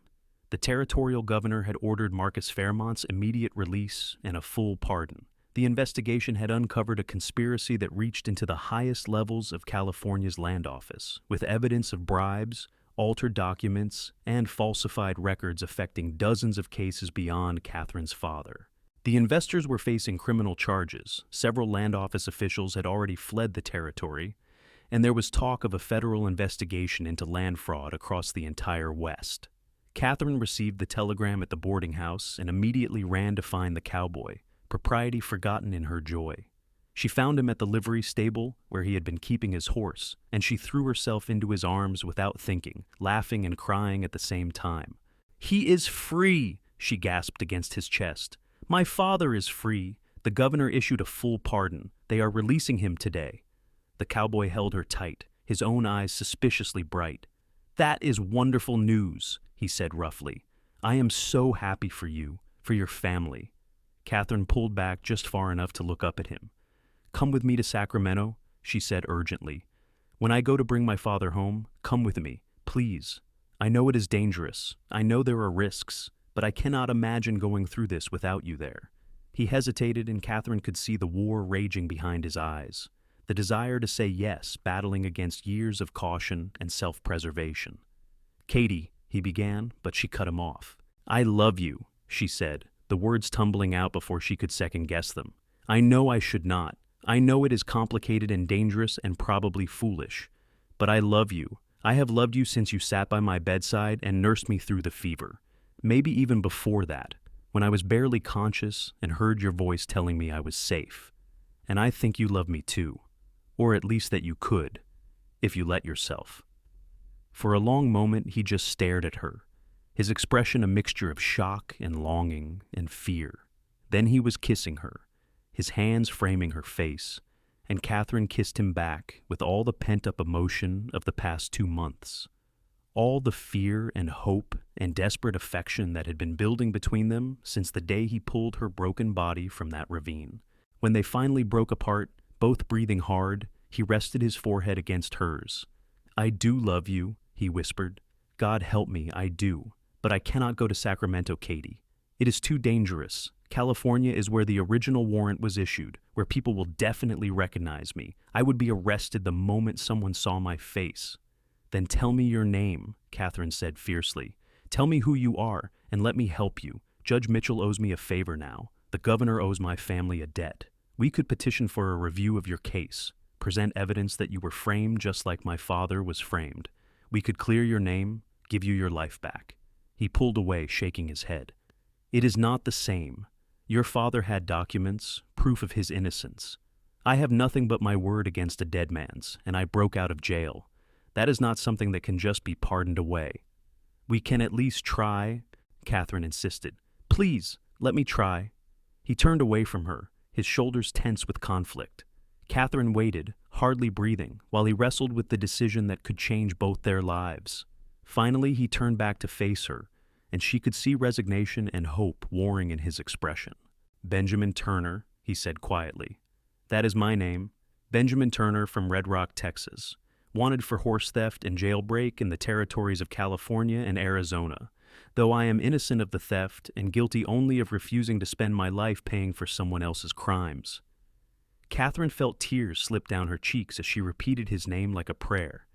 The territorial governor had ordered Marcus Fairmont's immediate release and a full pardon. The investigation had uncovered a conspiracy that reached into the highest levels of California's land office, with evidence of bribes, altered documents, and falsified records affecting dozens of cases beyond Katherine's father. The investors were facing criminal charges, several land office officials had already fled the territory, and there was talk of a federal investigation into land fraud across the entire West. Katherine received the telegram at the boarding house and immediately ran to find the cowboy, propriety forgotten in her joy. She found him at the livery stable where he had been keeping his horse, and she threw herself into his arms without thinking, laughing and crying at the same time. "He is free!" she gasped against his chest. "My father is free. The governor issued a full pardon. They are releasing him today." The cowboy held her tight, his own eyes suspiciously bright. "That is wonderful news," he said roughly. "I am so happy for you, for your family." Katherine pulled back just far enough to look up at him. "Come with me to Sacramento," she said urgently. "When I go to bring my father home, come with me, please. I know it is dangerous. I know there are risks, but I cannot imagine going through this without you there." He hesitated, and Katherine could see the war raging behind his eyes, the desire to say yes battling against years of caution and self-preservation. "Katie," he began, but she cut him off. "I love you," she said, the words tumbling out before she could second-guess them. "I know I should not. I know it is complicated and dangerous and probably foolish. But I love you. I have loved you since you sat by my bedside and nursed me through the fever. Maybe even before that, when I was barely conscious and heard your voice telling me I was safe. And I think you love me too. Or at least that you could, if you let yourself." For a long moment he just stared at her, his expression a mixture of shock and longing and fear. Then he was kissing her, his hands framing her face, and Katherine kissed him back with all the pent-up emotion of the past 2 months. All the fear and hope and desperate affection that had been building between them since the day he pulled her broken body from that ravine. When they finally broke apart, both breathing hard, he rested his forehead against hers. "I do love you," he whispered. "God help me, I do. But I cannot go to Sacramento, Katie. It is too dangerous. California is where the original warrant was issued, where people will definitely recognize me. I would be arrested the moment someone saw my face." "Then tell me your name," Katherine said fiercely. "Tell me who you are, and let me help you. Judge Mitchell owes me a favor now. The governor owes my family a debt. We could petition for a review of your case, present evidence that you were framed just like my father was framed. We could clear your name, give you your life back." He pulled away, shaking his head. "It is not the same. Your father had documents, proof of his innocence. I have nothing but my word against a dead man's, and I broke out of jail. That is not something that can just be pardoned away." "We can at least try," Katherine insisted. "Please, let me try." He turned away from her, his shoulders tense with conflict. Katherine waited, hardly breathing, while he wrestled with the decision that could change both their lives. Finally, he turned back to face her, and she could see resignation and hope warring in his expression. "Benjamin Turner," he said quietly. "That is my name. Benjamin Turner from Red Rock, Texas. Wanted for horse theft and jailbreak in the territories of California and Arizona, though I am innocent of the theft and guilty only of refusing to spend my life paying for someone else's crimes." Katherine felt tears slip down her cheeks as she repeated his name like a prayer.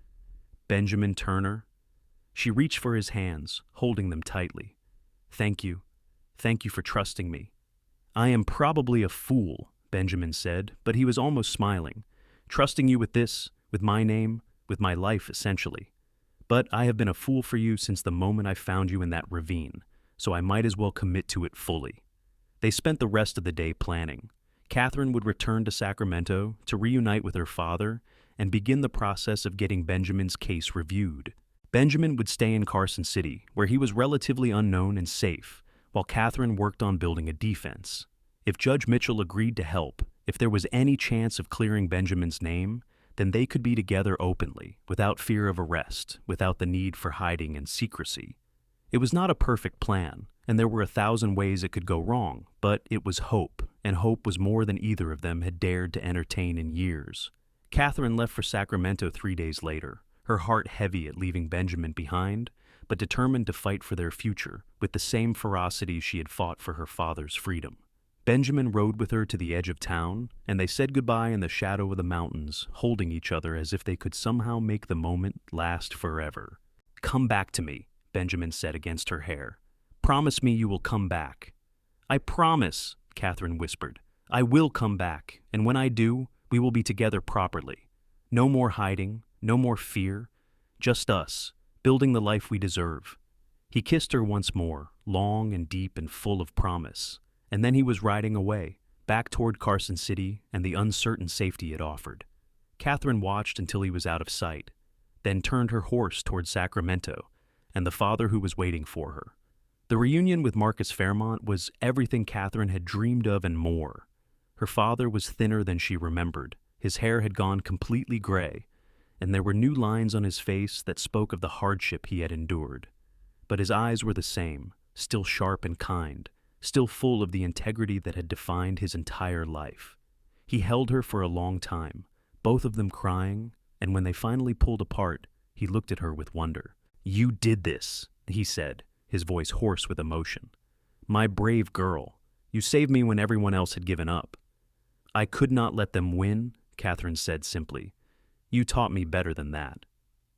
"Benjamin Turner." She reached for his hands, holding them tightly. "Thank you. Thank you for trusting me." "I am probably a fool," Benjamin said, but he was almost smiling. "Trusting you with this, with my name, with my life, essentially. But I have been a fool for you since the moment I found you in that ravine, so I might as well commit to it fully." They spent the rest of the day planning. Katherine would return to Sacramento to reunite with her father and begin the process of getting Benjamin's case reviewed. Benjamin would stay in Carson City, where he was relatively unknown and safe, while Katherine worked on building a defense. If Judge Mitchell agreed to help, if there was any chance of clearing Benjamin's name, then they could be together openly, without fear of arrest, without the need for hiding and secrecy. It was not a perfect plan, and there were 1,000 ways it could go wrong, but it was hope, and hope was more than either of them had dared to entertain in years. Katherine left for Sacramento 3 days later, her heart heavy at leaving Benjamin behind, but determined to fight for their future with the same ferocity she had fought for her father's freedom. Benjamin rode with her to the edge of town, and they said goodbye in the shadow of the mountains, holding each other as if they could somehow make the moment last forever. "Come back to me," Benjamin said against her hair. "Promise me you will come back." "I promise," Katherine whispered. "I will come back, and when I do, we will be together properly. No more hiding, no more fear, just us, building the life we deserve." He kissed her once more, long and deep and full of promise. And then he was riding away, back toward Carson City and the uncertain safety it offered. Katherine watched until he was out of sight, then turned her horse toward Sacramento and the father who was waiting for her. The reunion with Marcus Fairmont was everything Katherine had dreamed of and more. Her father was thinner than she remembered, his hair had gone completely gray, and there were new lines on his face that spoke of the hardship he had endured. But his eyes were the same, still sharp and kind, still full of the integrity that had defined his entire life. He held her for a long time, both of them crying, and when they finally pulled apart, he looked at her with wonder. "You did this," he said, his voice hoarse with emotion. "My brave girl, you saved me when everyone else had given up." "I could not let them win," Katherine said simply. "You taught me better than that."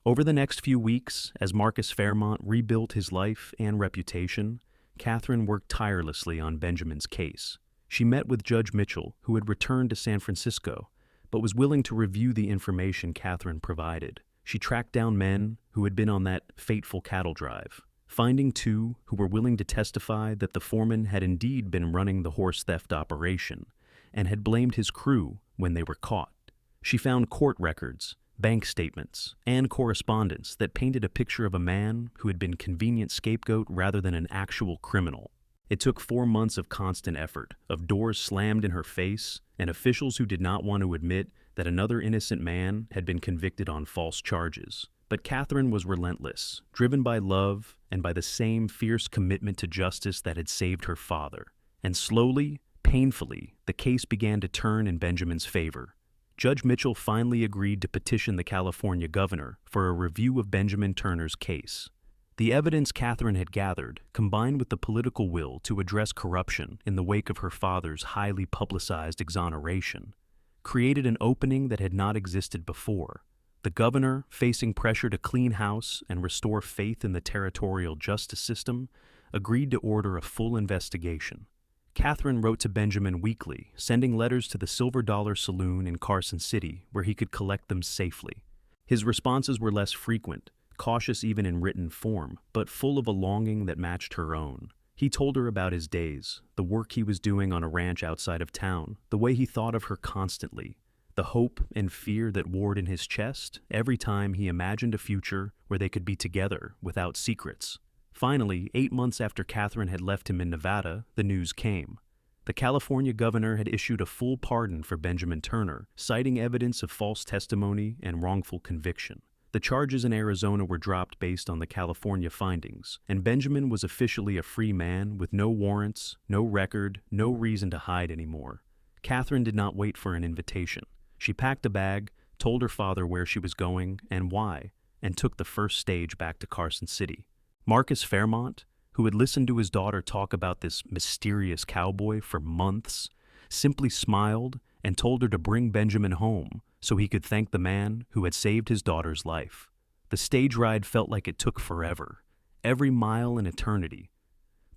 Over the next few weeks, as Marcus Fairmont rebuilt his life and reputation, Katherine worked tirelessly on Benjamin's case. She met with Judge Mitchell, who had returned to San Francisco, but was willing to review the information Katherine provided. She tracked down men who had been on that fateful cattle drive, finding two who were willing to testify that the foreman had indeed been running the horse theft operation and had blamed his crew when they were caught. She found court records, bank statements, and correspondence that painted a picture of a man who had been convenient scapegoat rather than an actual criminal. It took 4 months of constant effort, of doors slammed in her face, and officials who did not want to admit that another innocent man had been convicted on false charges. But Katherine was relentless, driven by love and by the same fierce commitment to justice that had saved her father. And slowly, painfully, the case began to turn in Benjamin's favor. Judge Mitchell finally agreed to petition the California governor for a review of Benjamin Turner's case. The evidence Katherine had gathered, combined with the political will to address corruption in the wake of her father's highly publicized exoneration, created an opening that had not existed before. The governor, facing pressure to clean house and restore faith in the territorial justice system, agreed to order a full investigation. Katherine wrote to Benjamin weekly, sending letters to the Silver Dollar Saloon in Carson City where he could collect them safely. His responses were less frequent, cautious even in written form, but full of a longing that matched her own. He told her about his days, the work he was doing on a ranch outside of town, the way he thought of her constantly, the hope and fear that warred in his chest every time he imagined a future where they could be together without secrets. Finally, 8 months after Katherine had left him in Nevada, the news came. The California governor had issued a full pardon for Benjamin Turner, citing evidence of false testimony and wrongful conviction. The charges in Arizona were dropped based on the California findings, and Benjamin was officially a free man with no warrants, no record, no reason to hide anymore. Katherine did not wait for an invitation. She packed a bag, told her father where she was going and why, and took the first stage back to Carson City. Marcus Fairmont, who had listened to his daughter talk about this mysterious cowboy for months, simply smiled and told her to bring Benjamin home so he could thank the man who had saved his daughter's life. The stage ride felt like it took forever, every mile an eternity.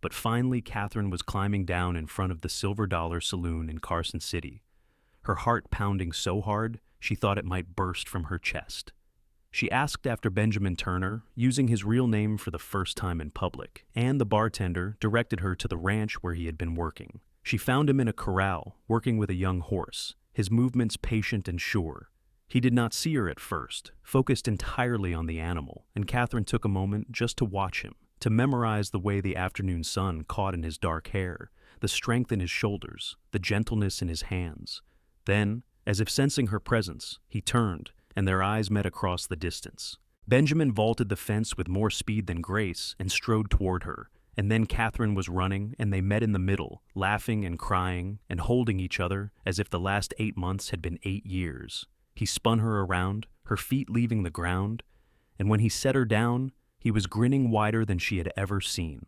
But finally, Katherine was climbing down in front of the Silver Dollar Saloon in Carson City, her heart pounding so hard she thought it might burst from her chest. She asked after Benjamin Turner, using his real name for the first time in public, and the bartender directed her to the ranch where he had been working. She found him in a corral, working with a young horse, his movements patient and sure. He did not see her at first, focused entirely on the animal, and Katherine took a moment just to watch him, to memorize the way the afternoon sun caught in his dark hair, the strength in his shoulders, the gentleness in his hands. Then, as if sensing her presence, he turned, and their eyes met across the distance. Benjamin vaulted the fence with more speed than grace and strode toward her, and then Katherine was running, and they met in the middle, laughing and crying and holding each other as if the last 8 months had been 8 years. He spun her around, her feet leaving the ground, and when he set her down, he was grinning wider than she had ever seen.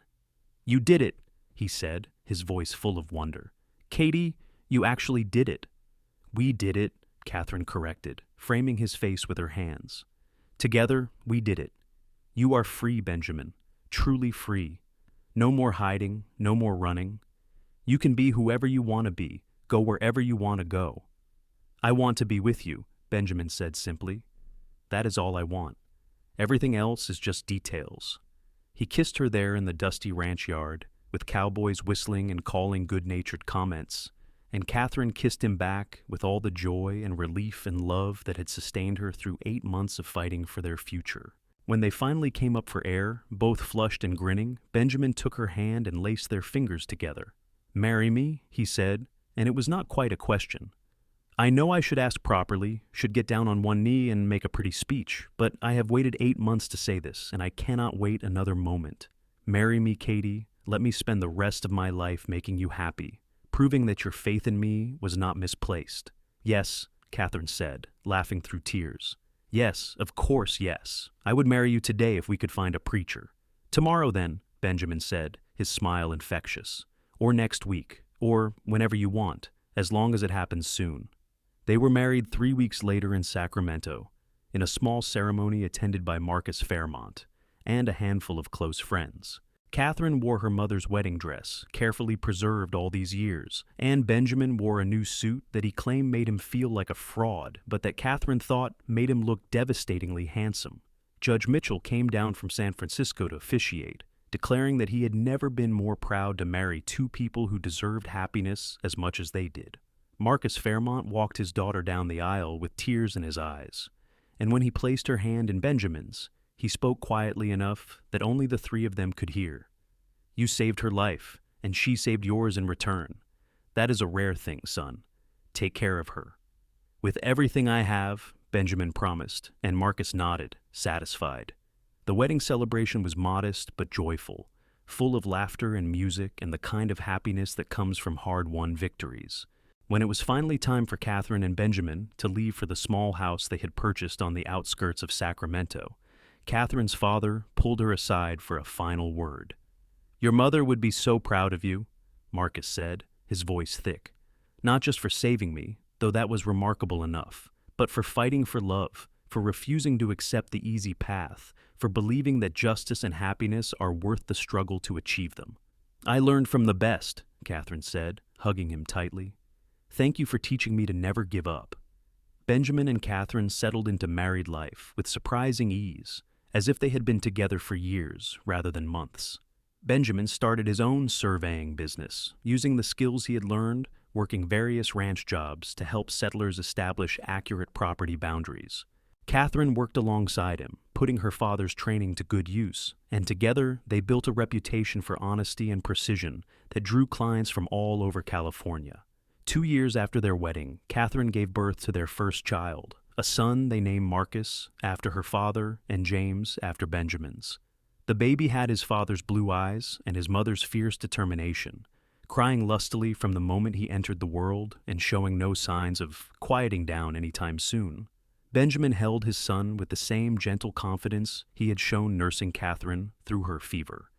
"You did it," he said, his voice full of wonder. "Katie, you actually did it." "We did it," Katherine corrected, framing his face with her hands. "Together, we did it. You are free, Benjamin, truly free. No more hiding, no more running. You can be whoever you want to be, go wherever you want to go." "I want to be with you," Benjamin said simply. "That is all I want. Everything else is just details." He kissed her there in the dusty ranch yard, with cowboys whistling and calling good-natured comments, and Katherine kissed him back with all the joy and relief and love that had sustained her through 8 months of fighting for their future. When they finally came up for air, both flushed and grinning, Benjamin took her hand and laced their fingers together. "Marry me," he said, and it was not quite a question. "I know I should ask properly, should get down on one knee and make a pretty speech, but I have waited 8 months to say this, and I cannot wait another moment. Marry me, Katie. let me spend the rest of my life making you happy, proving that your faith in me was not misplaced. Yes, Katherine said, laughing through tears. Yes, of course, yes. I would marry you today if we could find a preacher. Tomorrow then, Benjamin said, his smile infectious. Or next week, or whenever you want, as long as it happens soon. They were married 3 weeks later in Sacramento, in a small ceremony attended by Marcus Fairmont and a handful of close friends. Katherine wore her mother's wedding dress, carefully preserved all these years, and Benjamin wore a new suit that he claimed made him feel like a fraud, but that Katherine thought made him look devastatingly handsome. Judge Mitchell came down from San Francisco to officiate, declaring that he had never been more proud to marry two people who deserved happiness as much as they did. Marcus Fairmont walked his daughter down the aisle with tears in his eyes, and when he placed her hand in Benjamin's, he spoke quietly enough that only the three of them could hear. You saved her life, and she saved yours in return. That is a rare thing, son. Take care of her. With everything I have, Benjamin promised, and Marcus nodded, satisfied. The wedding celebration was modest but joyful, full of laughter and music and the kind of happiness that comes from hard-won victories. When it was finally time for Katherine and Benjamin to leave for the small house they had purchased on the outskirts of Sacramento, Katherine's father pulled her aside for a final word. Your mother would be so proud of you, Marcus said, his voice thick. Not just for saving me, though that was remarkable enough, but for fighting for love, for refusing to accept the easy path, for believing that justice and happiness are worth the struggle to achieve them. I learned from the best, Katherine said, hugging him tightly. Thank you for teaching me to never give up. Benjamin and Katherine settled into married life with surprising ease, as if they had been together for years rather than months. Benjamin started his own surveying business, using the skills he had learned working various ranch jobs to help settlers establish accurate property boundaries. Katherine worked alongside him, putting her father's training to good use, and together they built a reputation for honesty and precision that drew clients from all over California. 2 years after their wedding, Katherine gave birth to their first child, a son they named Marcus, after her father, and James, after Benjamin's. The baby had his father's blue eyes and his mother's fierce determination, crying lustily from the moment he entered the world and showing no signs of quieting down anytime soon. Benjamin held his son with the same gentle confidence he had shown nursing Katherine through her fever,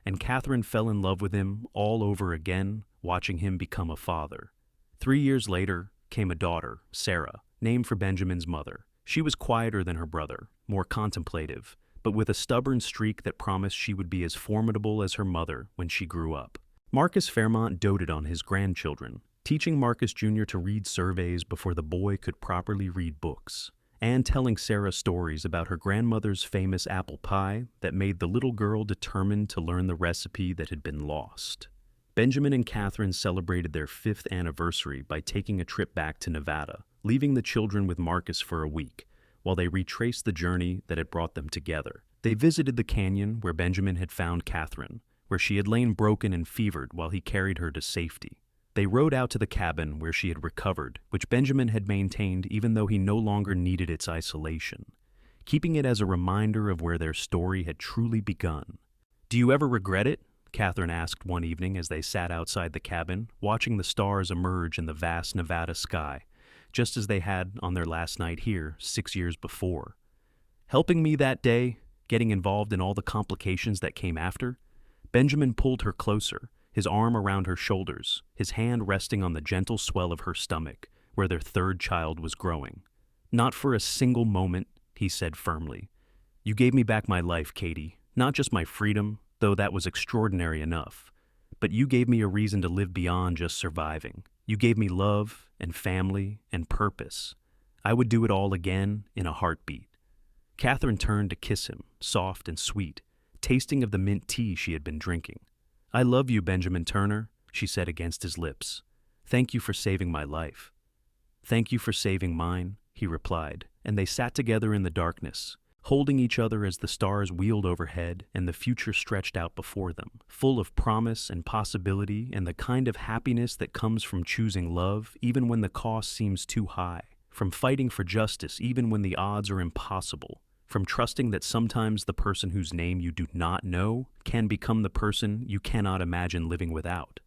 and Katherine fell in love with him all over again, watching him become a father. 3 years later came a daughter, Sarah, named for Benjamin's mother. She was quieter than her brother, more contemplative, but with a stubborn streak that promised she would be as formidable as her mother when she grew up. Marcus Fairmont doted on his grandchildren, teaching Marcus Jr. to read surveys before the boy could properly read books, and telling Sarah stories about her grandmother's famous apple pie that made the little girl determined to learn the recipe that had been lost. Benjamin and Katherine celebrated their 5th anniversary by taking a trip back to Nevada, leaving the children with Marcus for a week, while they retraced the journey that had brought them together. They visited the canyon where Benjamin had found Katherine, where she had lain broken and fevered while he carried her to safety. They rode out to the cabin where she had recovered, which Benjamin had maintained even though he no longer needed its isolation, keeping it as a reminder of where their story had truly begun. Do you ever regret it? Katherine asked one evening as they sat outside the cabin, watching the stars emerge in the vast Nevada sky, just as they had on their last night here 6 years before. Helping me that day, getting involved in all the complications that came after, Benjamin pulled her closer, his arm around her shoulders, his hand resting on the gentle swell of her stomach, where their 3rd child was growing. Not for a single moment, he said firmly. You gave me back my life, Katie, not just my freedom, though that was extraordinary enough, but you gave me a reason to live beyond just surviving. You gave me love and family and purpose. I would do it all again in a heartbeat. Katherine turned to kiss him, soft and sweet, tasting of the mint tea she had been drinking. I love you, Benjamin Turner, she said against his lips. Thank you for saving my life. Thank you for saving mine, he replied, and they sat together in the darkness, holding each other as the stars wheeled overhead and the future stretched out before them, full of promise and possibility and the kind of happiness that comes from choosing love even when the cost seems too high, from fighting for justice even when the odds are impossible, from trusting that sometimes the person whose name you do not know can become the person you cannot imagine living without.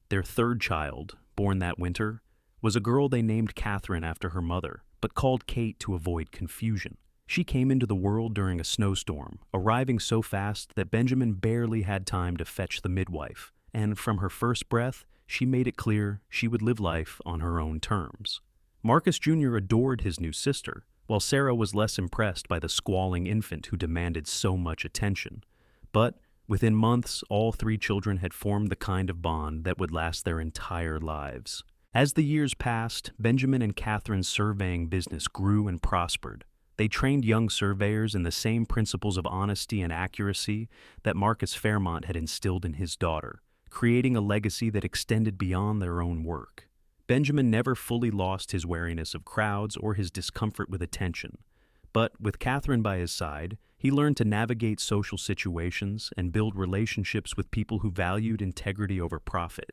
Their third child, born that winter, was a girl they named Katherine after her mother, but called Kate to avoid confusion. She came into the world during a snowstorm, arriving so fast that Benjamin barely had time to fetch the midwife, and from her first breath, she made it clear she would live life on her own terms. Marcus Jr. adored his new sister, while Sarah was less impressed by the squalling infant who demanded so much attention. But within months, all three children had formed the kind of bond that would last their entire lives. As the years passed, Benjamin and Katherine's surveying business grew and prospered. They trained young surveyors in the same principles of honesty and accuracy that Marcus Fairmont had instilled in his daughter, creating a legacy that extended beyond their own work. Benjamin never fully lost his wariness of crowds or his discomfort with attention, but with Katherine by his side, he learned to navigate social situations and build relationships with people who valued integrity over profit.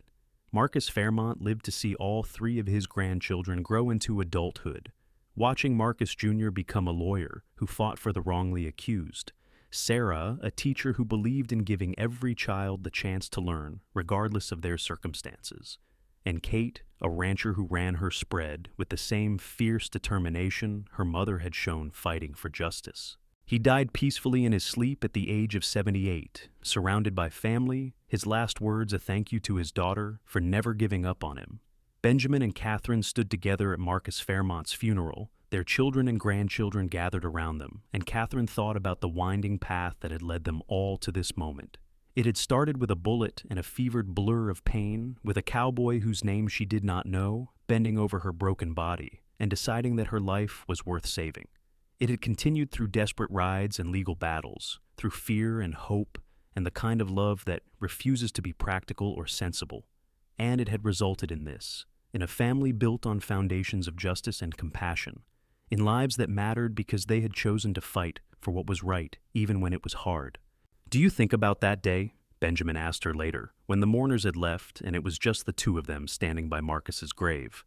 Marcus Fairmont lived to see all three of his grandchildren grow into adulthood, watching Marcus Jr. become a lawyer who fought for the wrongly accused, Sarah, a teacher who believed in giving every child the chance to learn, regardless of their circumstances, and Kate, a rancher who ran her spread with the same fierce determination her mother had shown fighting for justice. He died peacefully in his sleep at the age of 78, surrounded by family, his last words a thank you to his daughter for never giving up on him. Benjamin and Katherine stood together at Marcus Fairmont's funeral. Their children and grandchildren gathered around them, and Katherine thought about the winding path that had led them all to this moment. It had started with a bullet and a fevered blur of pain, with a cowboy whose name she did not know, bending over her broken body and deciding that her life was worth saving. It had continued through desperate rides and legal battles, through fear and hope, and the kind of love that refuses to be practical or sensible. And it had resulted in this, in a family built on foundations of justice and compassion, in lives that mattered because they had chosen to fight for what was right, even when it was hard. "Do you think about that day?" Benjamin asked her later, when the mourners had left and it was just the two of them standing by Marcus's grave.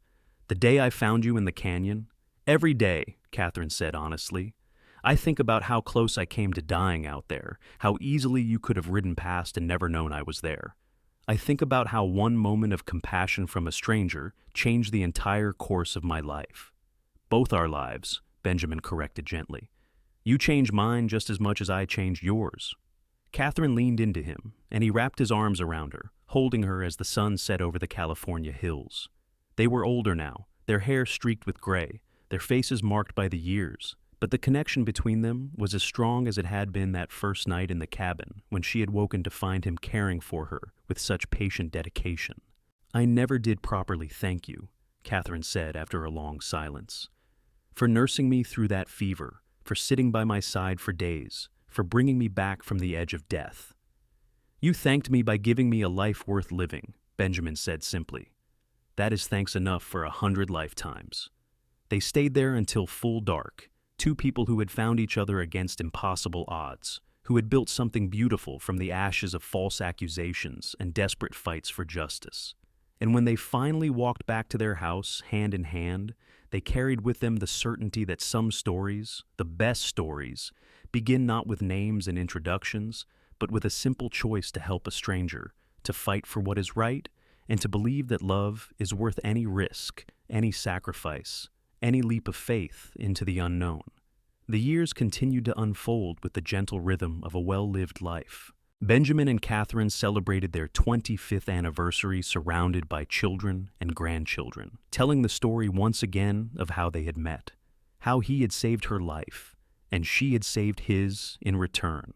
"The day I found you in the canyon?" "Every day," Katherine said honestly. "I think about how close I came to dying out there, how easily you could have ridden past and never known I was there. I think about how one moment of compassion from a stranger changed the entire course of my life." "Both our lives," Benjamin corrected gently. "You changed mine just as much as I changed yours." Katherine leaned into him, and he wrapped his arms around her, holding her as the sun set over the California hills. They were older now, their hair streaked with gray, their faces marked by the years, but the connection between them was as strong as it had been that first night in the cabin when she had woken to find him caring for her with such patient dedication. "I never did properly thank you," Katherine said after a long silence, "for nursing me through that fever, for sitting by my side for days, for bringing me back from the edge of death." "You thanked me by giving me a life worth living," Benjamin said simply. "That is thanks enough for 100 lifetimes." They stayed there until full dark, two people who had found each other against impossible odds, who had built something beautiful from the ashes of false accusations and desperate fights for justice. And when they finally walked back to their house, hand in hand, they carried with them the certainty that some stories, the best stories, begin not with names and introductions, but with a simple choice to help a stranger, to fight for what is right, and to believe that love is worth any risk, any sacrifice, any leap of faith into the unknown. The years continued to unfold with the gentle rhythm of a well-lived life. Benjamin and Katherine celebrated their 25th anniversary surrounded by children and grandchildren, telling the story once again of how they had met, how he had saved her life, and she had saved his in return.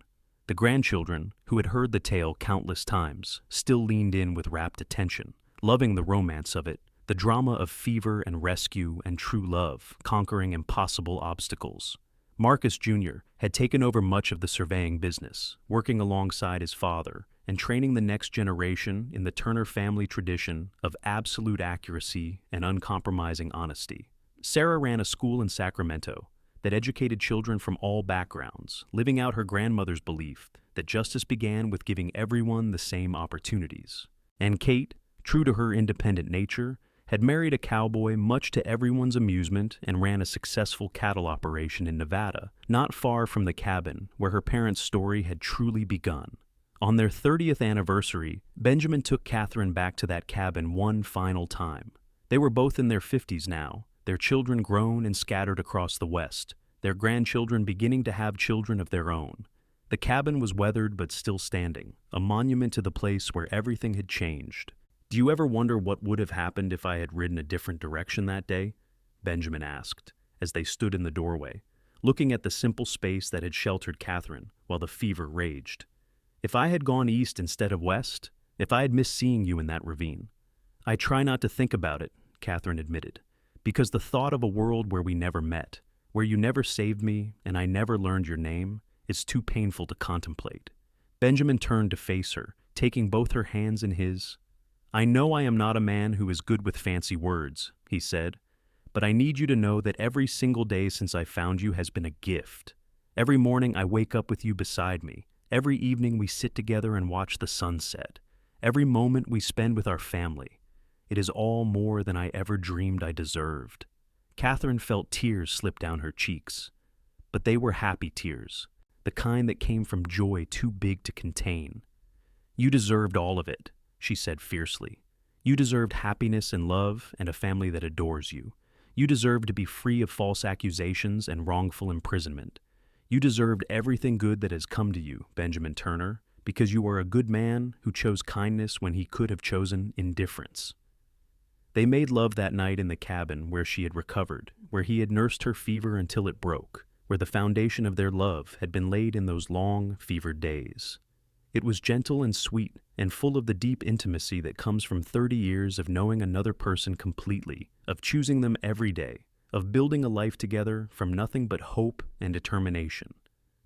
The grandchildren, who had heard the tale countless times, still leaned in with rapt attention, loving the romance of it, the drama of fever and rescue and true love, conquering impossible obstacles. Marcus Jr. had taken over much of the surveying business, working alongside his father and training the next generation in the Turner family tradition of absolute accuracy and uncompromising honesty. Sarah ran a school in Sacramento that educated children from all backgrounds, living out her grandmother's belief that justice began with giving everyone the same opportunities. And Kate, true to her independent nature, had married a cowboy much to everyone's amusement and ran a successful cattle operation in Nevada, not far from the cabin where her parents' story had truly begun. On their 30th anniversary, Benjamin took Katherine back to that cabin one final time. They were both in their 50s now, their children grown and scattered across the West, their grandchildren beginning to have children of their own. The cabin was weathered but still standing, a monument to the place where everything had changed. "Do you ever wonder what would have happened if I had ridden a different direction that day?" Benjamin asked, as they stood in the doorway, looking at the simple space that had sheltered Katherine while the fever raged. "If I had gone east instead of west, if I had missed seeing you in that ravine." "I try not to think about it," Katherine admitted, "because the thought of a world where we never met, where you never saved me and I never learned your name, is too painful to contemplate." Benjamin turned to face her, taking both her hands in his. "I know I am not a man who is good with fancy words," he said, "but I need you to know that every single day since I found you has been a gift. Every morning I wake up with you beside me. Every evening we sit together and watch the sunset. Every moment we spend with our family. It is all more than I ever dreamed I deserved." Katherine felt tears slip down her cheeks. But they were happy tears, the kind that came from joy too big to contain. "You deserved all of it," she said fiercely. "You deserved happiness and love and a family that adores you. You deserved to be free of false accusations and wrongful imprisonment. You deserved everything good that has come to you, Benjamin Turner, because you are a good man who chose kindness when he could have chosen indifference." They made love that night in the cabin where she had recovered, where he had nursed her fever until it broke, where the foundation of their love had been laid in those long, fevered days. It was gentle and sweet and full of the deep intimacy that comes from 30 years of knowing another person completely, of choosing them every day, of building a life together from nothing but hope and determination.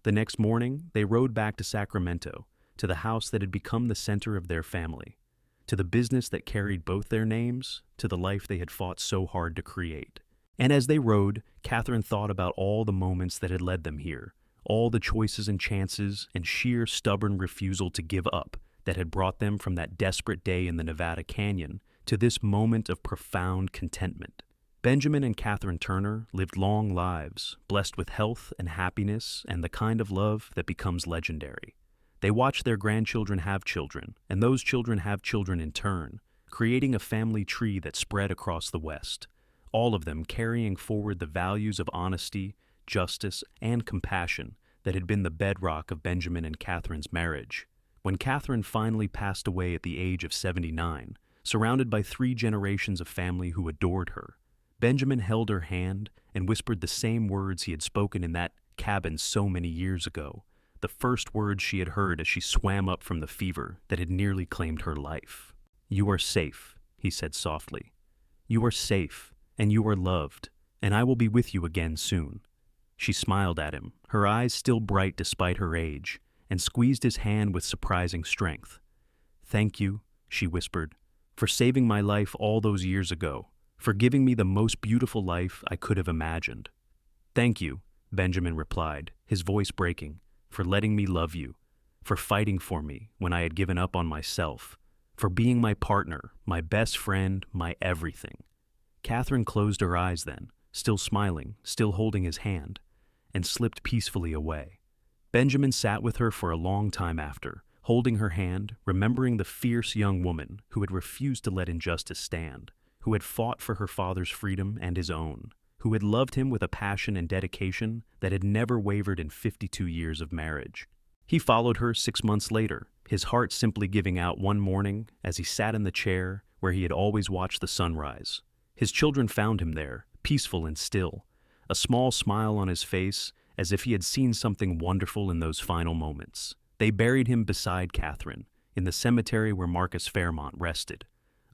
The next morning, they rode back to Sacramento, to the house that had become the center of their family, to the business that carried both their names, to the life they had fought so hard to create. And as they rode, Katherine thought about all the moments that had led them here, all the choices and chances and sheer stubborn refusal to give up that had brought them from that desperate day in the Nevada Canyon to this moment of profound contentment. Benjamin and Katherine Turner lived long lives, blessed with health and happiness and the kind of love that becomes legendary. They watched their grandchildren have children, and those children have children in turn, creating a family tree that spread across the West, all of them carrying forward the values of honesty, justice, and compassion that had been the bedrock of Benjamin and Katherine's marriage. When Katherine finally passed away at the age of 79, surrounded by 3 generations of family who adored her, Benjamin held her hand and whispered the same words he had spoken in that cabin so many years ago, the first words she had heard as she swam up from the fever that had nearly claimed her life. "You are safe," he said softly. "You are safe, and you are loved, and I will be with you again soon." She smiled at him, her eyes still bright despite her age, and squeezed his hand with surprising strength. "Thank you," she whispered, "for saving my life all those years ago, for giving me the most beautiful life I could have imagined." "Thank you," Benjamin replied, his voice breaking, "for letting me love you, for fighting for me when I had given up on myself, for being my partner, my best friend, my everything." Katherine closed her eyes then, still smiling, still holding his hand, and slipped peacefully away. Benjamin sat with her for a long time after, holding her hand, remembering the fierce young woman who had refused to let injustice stand, who had fought for her father's freedom and his own, who had loved him with a passion and dedication that had never wavered in 52 years of marriage. He followed her 6 months later, his heart simply giving out one morning as he sat in the chair where he had always watched the sunrise. His children found him there, peaceful and still, a small smile on his face as if he had seen something wonderful in those final moments. They buried him beside Katherine, in the cemetery where Marcus Fairmont rested,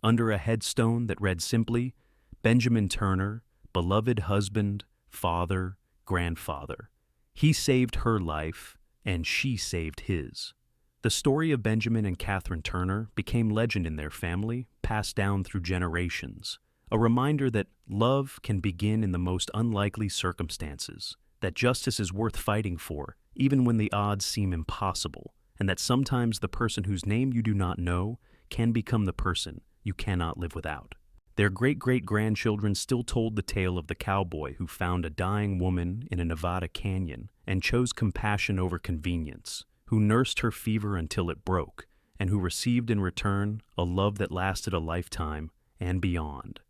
under a headstone that read simply, "Benjamin Turner, beloved husband, father, grandfather. He saved her life, and she saved his." The story of Benjamin and Katherine Turner became legend in their family, passed down through generations, a reminder that love can begin in the most unlikely circumstances, that justice is worth fighting for, even when the odds seem impossible, and that sometimes the person whose name you do not know can become the person you cannot live without. Their great-great-grandchildren still told the tale of the cowboy who found a dying woman in a Nevada canyon and chose compassion over convenience, who nursed her fever until it broke, and who received in return a love that lasted a lifetime and beyond.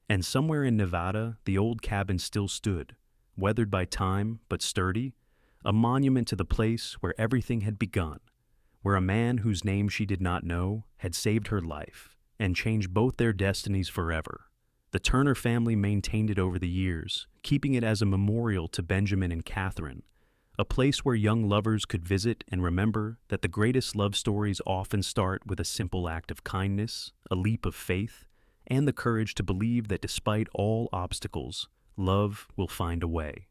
And somewhere in Nevada, the old cabin still stood, weathered by time but sturdy, a monument to the place where everything had begun, where a man whose name she did not know had saved her life and changed both their destinies forever. The Turner family maintained it over the years, keeping it as a memorial to Benjamin and Katherine, a place where young lovers could visit and remember that the greatest love stories often start with a simple act of kindness, a leap of faith, and the courage to believe that despite all obstacles, love will find a way.